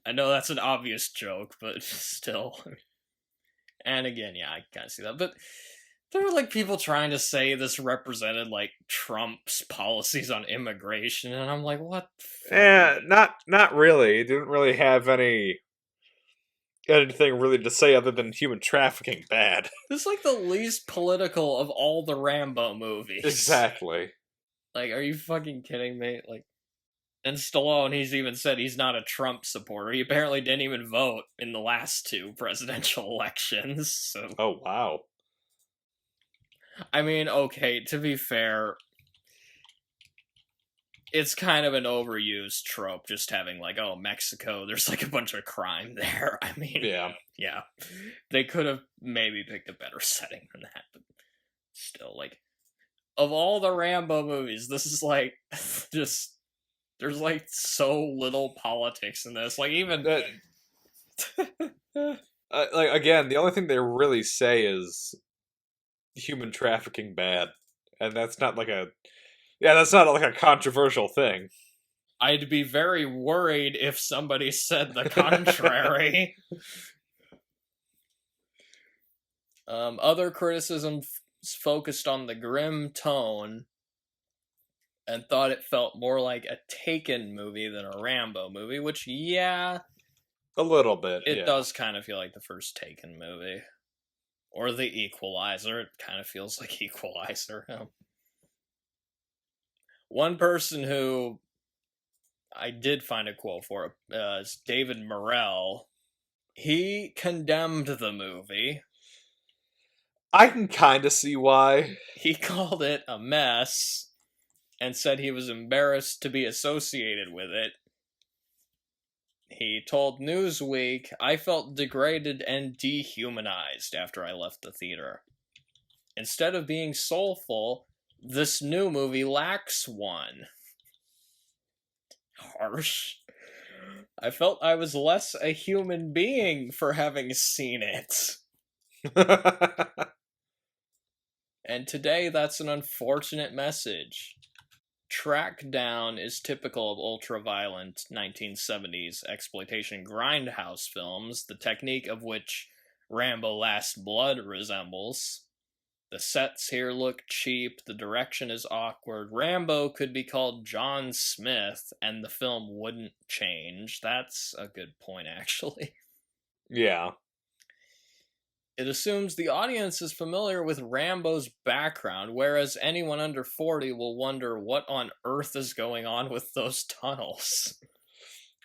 I know that's an obvious joke, but still. And again, yeah, I kind of see that. But there were like people trying to say this represented like Trump's policies on immigration, and I'm like, what? Yeah, not really. It didn't really have anything really to say other than human trafficking bad. This is like the least political of all the Rambo movies. Exactly. Like, are you fucking kidding me? Like, and Stallone, he's even said he's not a Trump supporter. He apparently didn't even vote in the last 2 presidential elections. So, oh wow. I mean, okay, to be fair, it's kind of an overused trope, just having like, oh, Mexico, there's like a bunch of crime there. I mean, yeah, they could have maybe picked a better setting than that, but still, like, of all the Rambo movies, this is like just there's like so little politics in this. Like even like again, the only thing they really say is human trafficking bad, and that's not like a controversial thing. I'd be very worried if somebody said the contrary. Other criticisms focused on the grim tone and thought it felt more like a Taken movie than a Rambo movie, which, yeah, A little bit, it yeah. does kind of feel like the first Taken movie. Or The Equalizer. It kind of feels like Equalizer. One person who I did find a quote for is David Morrell. He condemned the movie. I can kind of see why. He called it a mess and said he was embarrassed to be associated with it. He told Newsweek, "I felt degraded and dehumanized after I left the theater. Instead of being soulful, this new movie lacks one." Harsh. "I felt I was less a human being for having seen it. And today that's an unfortunate message." Track Down is typical of ultra-violent 1970s exploitation grindhouse films, the technique of which Rambo Last Blood resembles. The sets here look cheap, the direction is awkward. Rambo could be called John Smith, and the film wouldn't change. That's a good point, actually. Yeah. It assumes the audience is familiar with Rambo's background, whereas anyone under 40 will wonder what on earth is going on with those tunnels.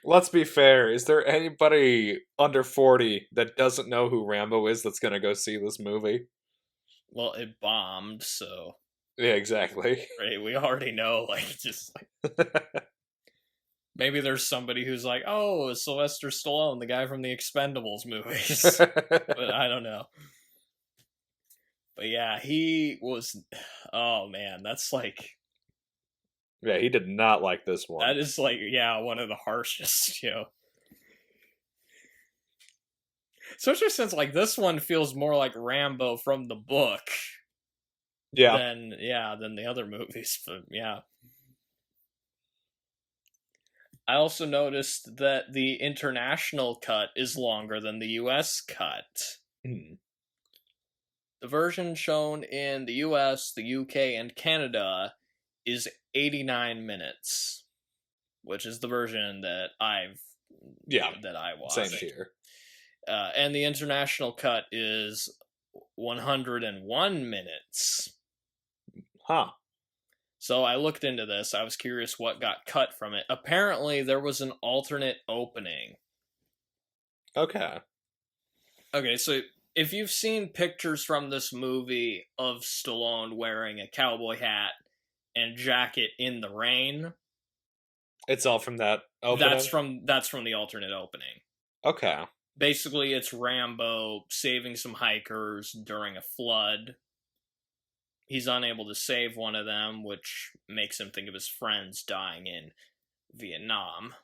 Let's be fair. Is there anybody under 40 that doesn't know who Rambo is that's going to go see this movie? Well, it bombed, so... Yeah, exactly. Right, we already know, maybe there's somebody who's like, "Oh, Sylvester Stallone, the guy from the Expendables movies." But I don't know. But yeah, he was... Oh, man, that's Yeah, he did not like this one. That is one of the harshest, Especially since, this one feels more like Rambo from the book. Yeah. Than the other movies, but yeah. I also noticed that the international cut is longer than the US cut. Hmm. The version shown in the US, the UK, and Canada is 89 minutes, which is the version that I watched. Same here. And the international cut is 101 minutes. Huh. So I looked into this. I was curious what got cut from it. Apparently, there was an alternate opening. Okay. Okay, so if you've seen pictures from this movie of Stallone wearing a cowboy hat and jacket in the rain, it's all from that opening? That's from the alternate opening. Okay. Basically, it's Rambo saving some hikers during a flood. He's unable to save one of them, which makes him think of his friends dying in Vietnam.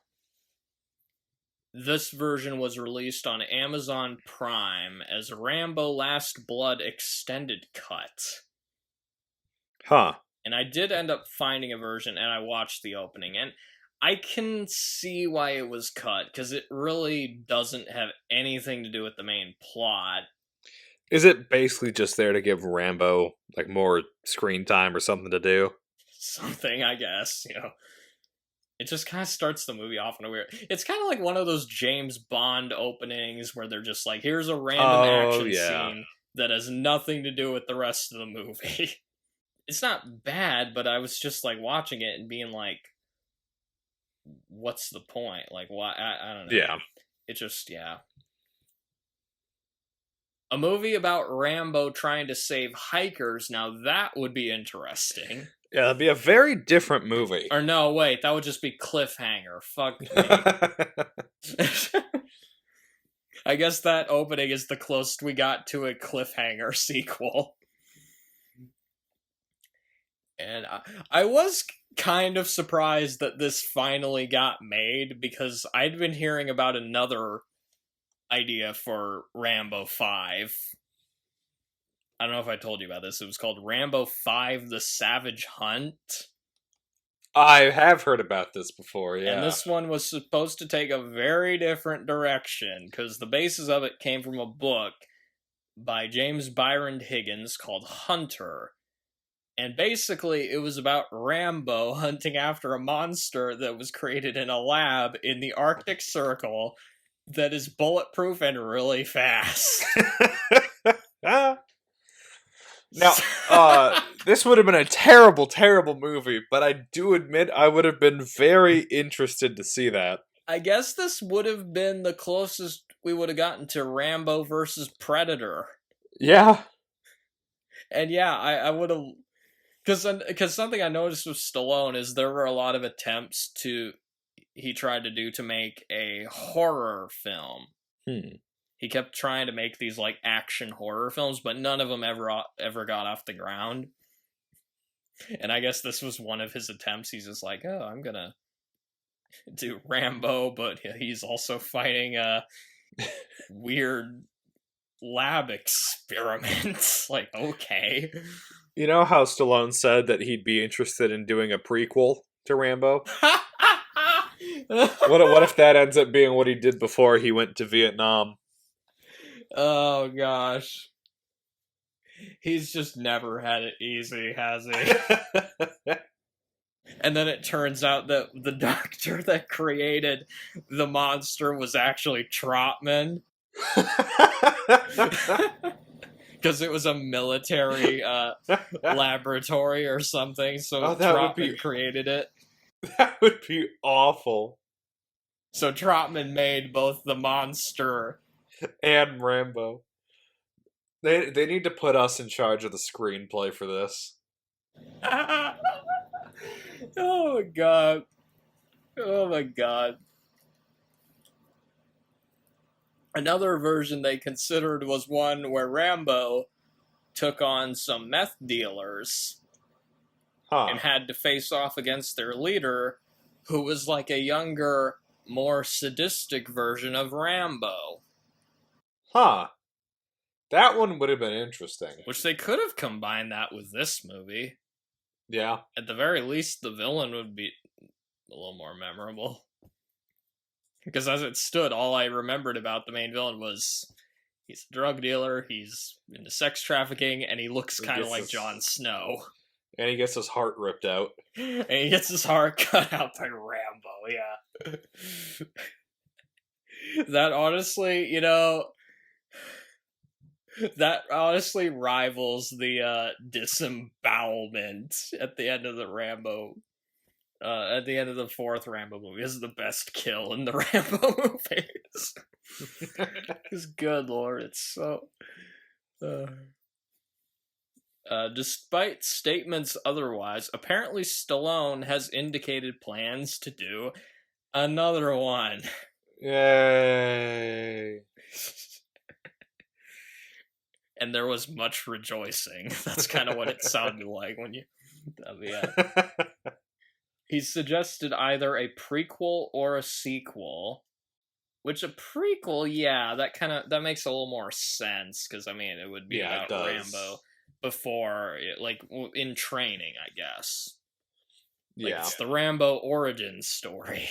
This version was released on Amazon Prime as Rambo Last Blood Extended Cut. Huh. And I did end up finding a version, and I watched the opening, and I can see why it was cut, because it really doesn't have anything to do with the main plot. Is it basically just there to give Rambo, more screen time or something to do? Something, I guess, It just kind of starts the movie off in a weird... It's kind of like one of those James Bond openings where they're just like, here's a random action scene that has nothing to do with the rest of the movie. It's not bad, but I was just, watching it and being like, what's the point? Why? I don't know. Yeah. It just, A movie about Rambo trying to save hikers, now that would be interesting. Yeah, that'd be a very different movie. Or no, wait, that would just be Cliffhanger. Fuck me. I guess that opening is the closest we got to a Cliffhanger sequel. And I was kind of surprised that this finally got made, because I'd been hearing about another idea for Rambo 5. I don't know if I told you about this. It was called Rambo 5 The Savage Hunt. I have heard about this before, yeah. And this one was supposed to take a very different direction, because the basis of it came from a book by James Byron Higgins called Hunter. And basically, it was about Rambo hunting after a monster that was created in a lab in the Arctic Circle that is bulletproof and really fast. Now, this would have been a terrible, terrible movie, but I do admit I would have been very interested to see that. I guess this would have been the closest we would have gotten to Rambo versus Predator. Yeah. And yeah, I would have... Because something I noticed with Stallone is there were a lot of attempts he tried to do to make a horror film. He kept trying to make these like action horror films, but none of them ever got off the ground. And I guess this was one of his attempts. He's just like, oh, I'm gonna do Rambo, but he's also fighting a weird lab experiments. Like, okay. You know how Stallone said that he'd be interested in doing a prequel to Rambo? What if that ends up being what he did before he went to Vietnam? Oh, gosh. He's just never had it easy, has he? And then it turns out that the doctor that created the monster was actually Trotman. Because it was a military laboratory or something, so Trotman created it. That would be awful. So Trotman made both the monster and Rambo. They need to put us in charge of the screenplay for this. Oh my god. Oh my god. Another version they considered was one where Rambo took on some meth dealers and had to face off against their leader, who was like a younger, more sadistic version of Rambo. Huh. That one would have been interesting. Which they could have combined that with this movie. Yeah. At the very least, the villain would be a little more memorable. Because as it stood, all I remembered about the main villain was he's a drug dealer, he's into sex trafficking, and he looks kind of like Jon Snow. And he gets his heart ripped out. And he gets his heart cut out by Rambo, yeah. That honestly, that honestly rivals the disembowelment at the end of the Rambo. At the end of the fourth Rambo movie. This is the best kill in the Rambo movies. Because good lord, it's so... despite statements otherwise, apparently Stallone has indicated plans to do another one. Yay. And there was much rejoicing. That's kind of what it sounded like when you... He suggested either a prequel or a sequel. Which a prequel, yeah, that makes a little more sense, because I mean it would be about Rambo before, like in training, I guess. Like, it's the Rambo origin story.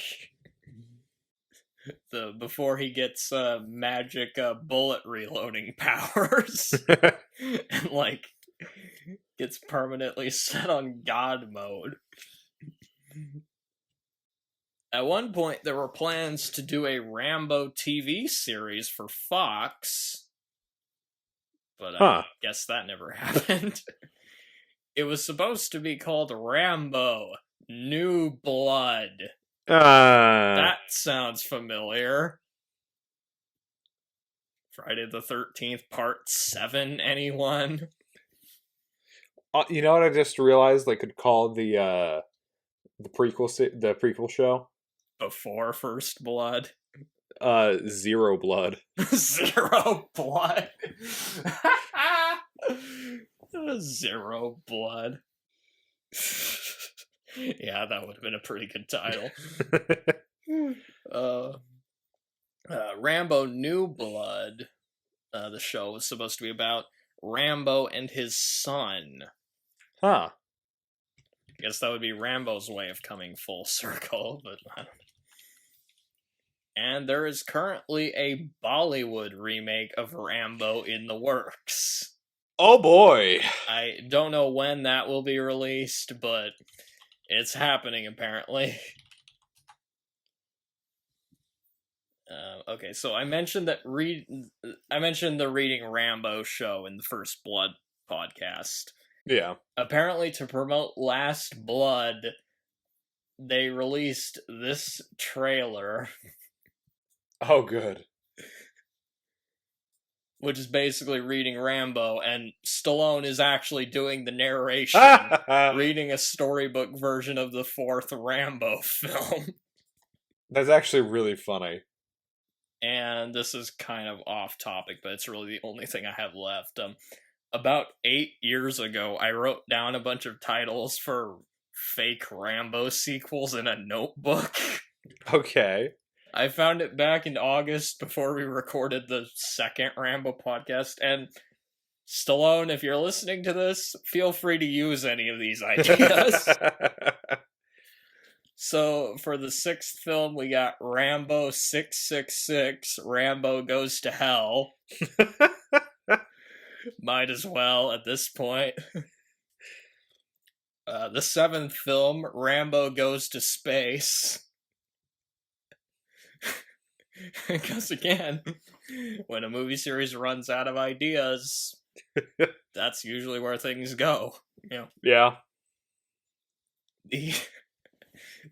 Before he gets magic bullet reloading powers, and like gets permanently set on God mode. At one point, there were plans to do a Rambo TV series for Fox, but I guess that never happened. It was supposed to be called Rambo: New Blood. That sounds familiar. Friday the 13th, Part 7, anyone? You know what I just realized they could call the prequel show? Before First Blood? Zero Blood. Zero Blood. Zero Blood. Yeah, that would have been a pretty good title. Rambo New Blood, the show was supposed to be about Rambo and his son. Huh. I guess that would be Rambo's way of coming full circle, but I don't know. And there is currently a Bollywood remake of Rambo in the works. Oh boy! I don't know when that will be released, but it's happening apparently. Okay, so I mentioned the Reading Rambo show in the First Blood podcast. Yeah. Apparently, to promote Last Blood, they released this trailer, Oh, good. which is basically reading Rambo, and Stallone is actually doing the narration, reading a storybook version of the fourth Rambo film. That's actually really funny. And this is kind of off topic, but it's really the only thing I have left. About 8 years ago, I wrote down a bunch of titles for fake Rambo sequels in a notebook. Okay. I found it back in August before we recorded the second Rambo podcast, and Stallone, if you're listening to this, feel free to use any of these ideas. So, for the sixth film, we got Rambo 666, Rambo Goes to Hell. Might as well at this point. The seventh film, Rambo Goes to Space. Because again, when a movie series runs out of ideas, that's usually where things go. You know. Yeah.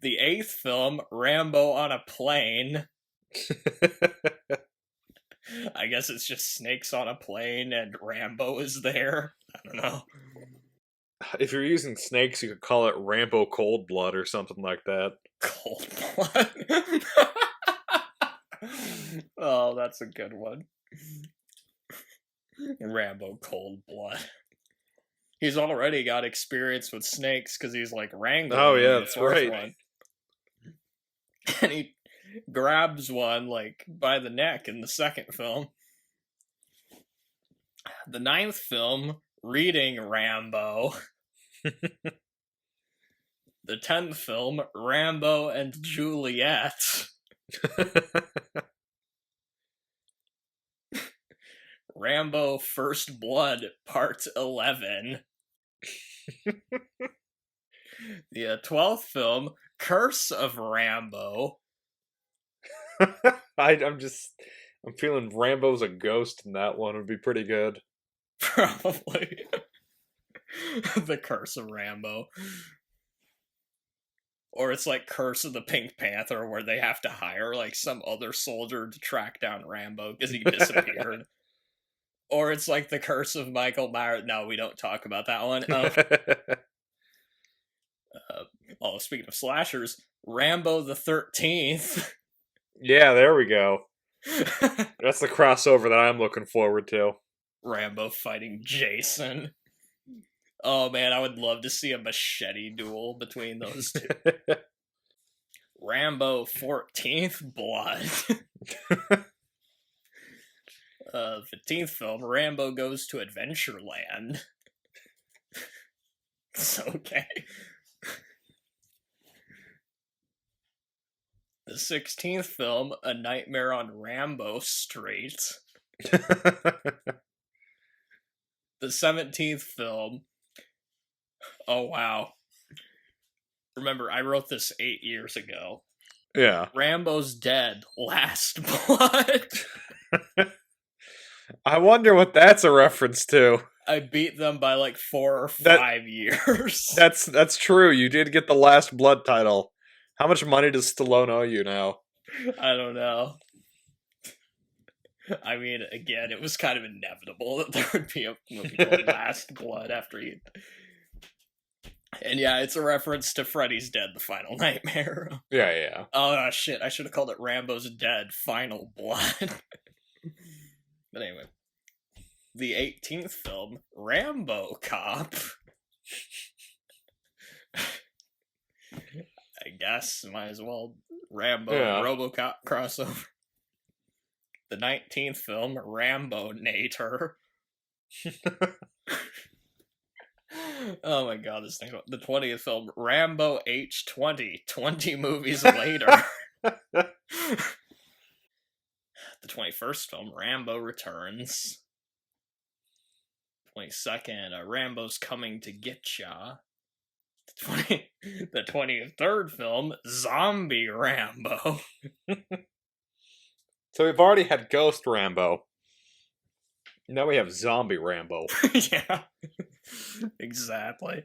The eighth film, Rambo on a Plane. I guess it's just snakes on a plane and Rambo is there. I don't know. If you're using snakes, you could call it Rambo Cold Blood or something like that. Cold Blood. Oh, that's a good one. Rambo Cold Blood. He's already got experience with snakes because he's like wrangling. Oh, yeah, the that's fourth right. one. And he grabs one like by the neck in the second film. The ninth film, Reading Rambo. The 10th film, Rambo and Juliet. Rambo First Blood, Part 11. The 12th film, Curse of Rambo. I'm feeling Rambo's a ghost in that one would be pretty good. Probably. The Curse of Rambo. Or it's like Curse of the Pink Panther, where they have to hire like some other soldier to track down Rambo because he disappeared. Or it's like the Curse of Michael Myers. No, we don't talk about that one. Speaking of slashers, Rambo the 13th. Yeah, there we go. That's the crossover that I'm looking forward to. Rambo fighting Jason. Oh man, I would love to see a machete duel between those two. Rambo 14th Blood. 15th film, Rambo Goes to Adventureland. It's okay. The 16th film, A Nightmare on Rambo Street. The 17th film. Oh wow. Remember, I wrote this 8 years ago. Yeah. Rambo's Dead, Last Blood. I wonder what that's a reference to. I beat them by like 4 or 5 years. That's true. You did get the Last Blood title. How much money does Stallone owe you now? I don't know. I mean, again, it was kind of inevitable that there would be a movie called Last Blood after he... And yeah, it's a reference to Freddy's Dead, The Final Nightmare. Yeah. Oh, shit, I should have called it Rambo's Dead, Final Blood. But anyway. The 18th film, Rambo Cop. I guess, might as well. Rambo and RoboCop crossover. The 19th film, Rambo Nater. Oh my god, this thing. The 20th film, Rambo H20, 20 movies later. 21st film, Rambo Returns. 22nd, Rambo's Coming to Get Ya. The 23rd film, Zombie Rambo. So we've already had Ghost Rambo. Now we have Zombie Rambo. Yeah, exactly.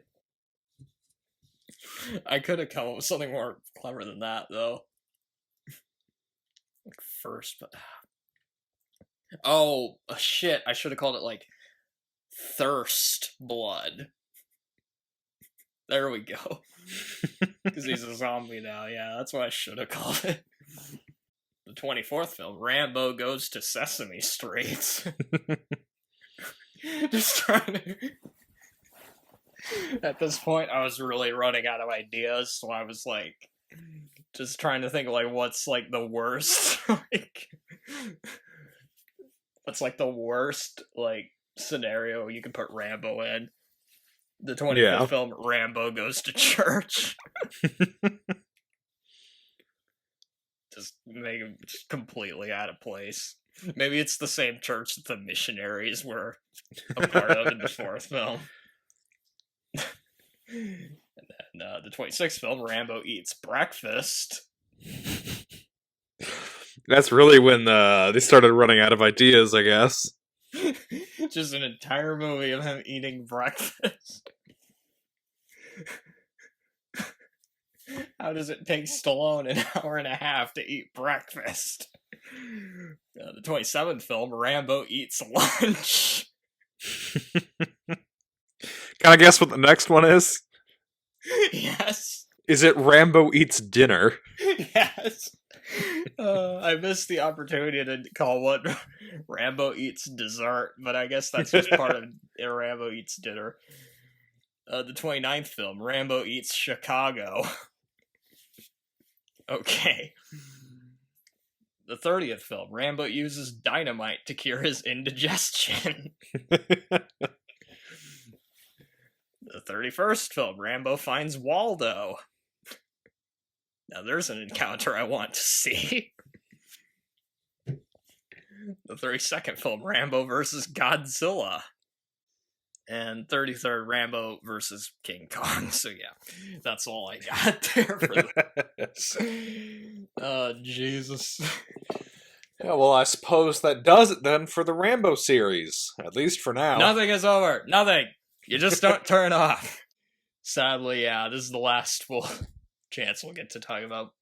I could have come up with something more clever than that, though. First, but oh shit! I should have called it like Thirst Blood. There we go. Because he's a zombie now. Yeah, that's what I should have called it. The 24th film, Rambo Goes to Sesame Street. Just trying to... At this point, I was really running out of ideas, so I was like, just trying to think of like what's like the worst, like, what's like the worst like scenario you can put Rambo in. The 25th film, Rambo Goes to Church. Just make him just completely out of place. Maybe it's the same church that the missionaries were a part of in the 4th film. And then the 26th film, Rambo Eats Breakfast. That's really when they started running out of ideas, I guess. Just an entire movie of him eating breakfast. How does it take Stallone an hour and a half to eat breakfast? The 27th film, Rambo Eats Lunch. Can I guess what the next one is? Yes. Is it Rambo Eats Dinner? Yes. I missed the opportunity to call one Rambo Eats Dessert, but I guess that's just part of Rambo Eats Dinner. The 29th film, Rambo Eats Chicago. Okay. The 30th film, Rambo uses dynamite to cure his indigestion. The 31st film, Rambo finds Waldo. Now there's an encounter I want to see. The 32nd film, Rambo versus Godzilla. And 33rd, Rambo versus King Kong. So yeah, that's all I got there for the... Jesus. Yeah, well, I suppose that does it then for the Rambo series. At least for now. Nothing is over. Nothing. You just don't turn off. Sadly, yeah, this is the last chance we'll get to talk about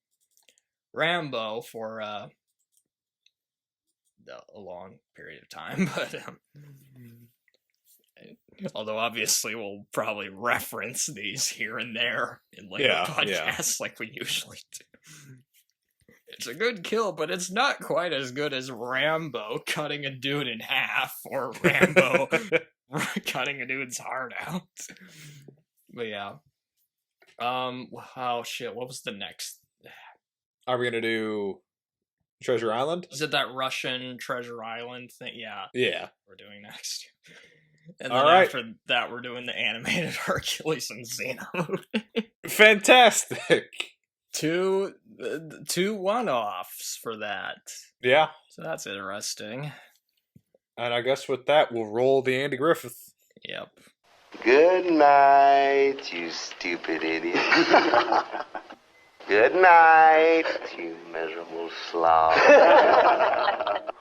Rambo for a long period of time. But although obviously we'll probably reference these here and there in later podcasts like we usually do. It's a good kill, but it's not quite as good as Rambo cutting a dude in half or Rambo cutting a dude's heart out. But yeah. Oh shit, what was the next? Are we gonna do Treasure Island? Is it that Russian Treasure Island thing? Yeah. Yeah. We're doing next. And then after that, we're doing the animated Hercules and Xena movie. Fantastic! Two one-offs for that. Yeah. So that's interesting. And I guess with that, we'll roll the Andy Griffith. Yep. Good night, you stupid idiot. Good night, you miserable slob.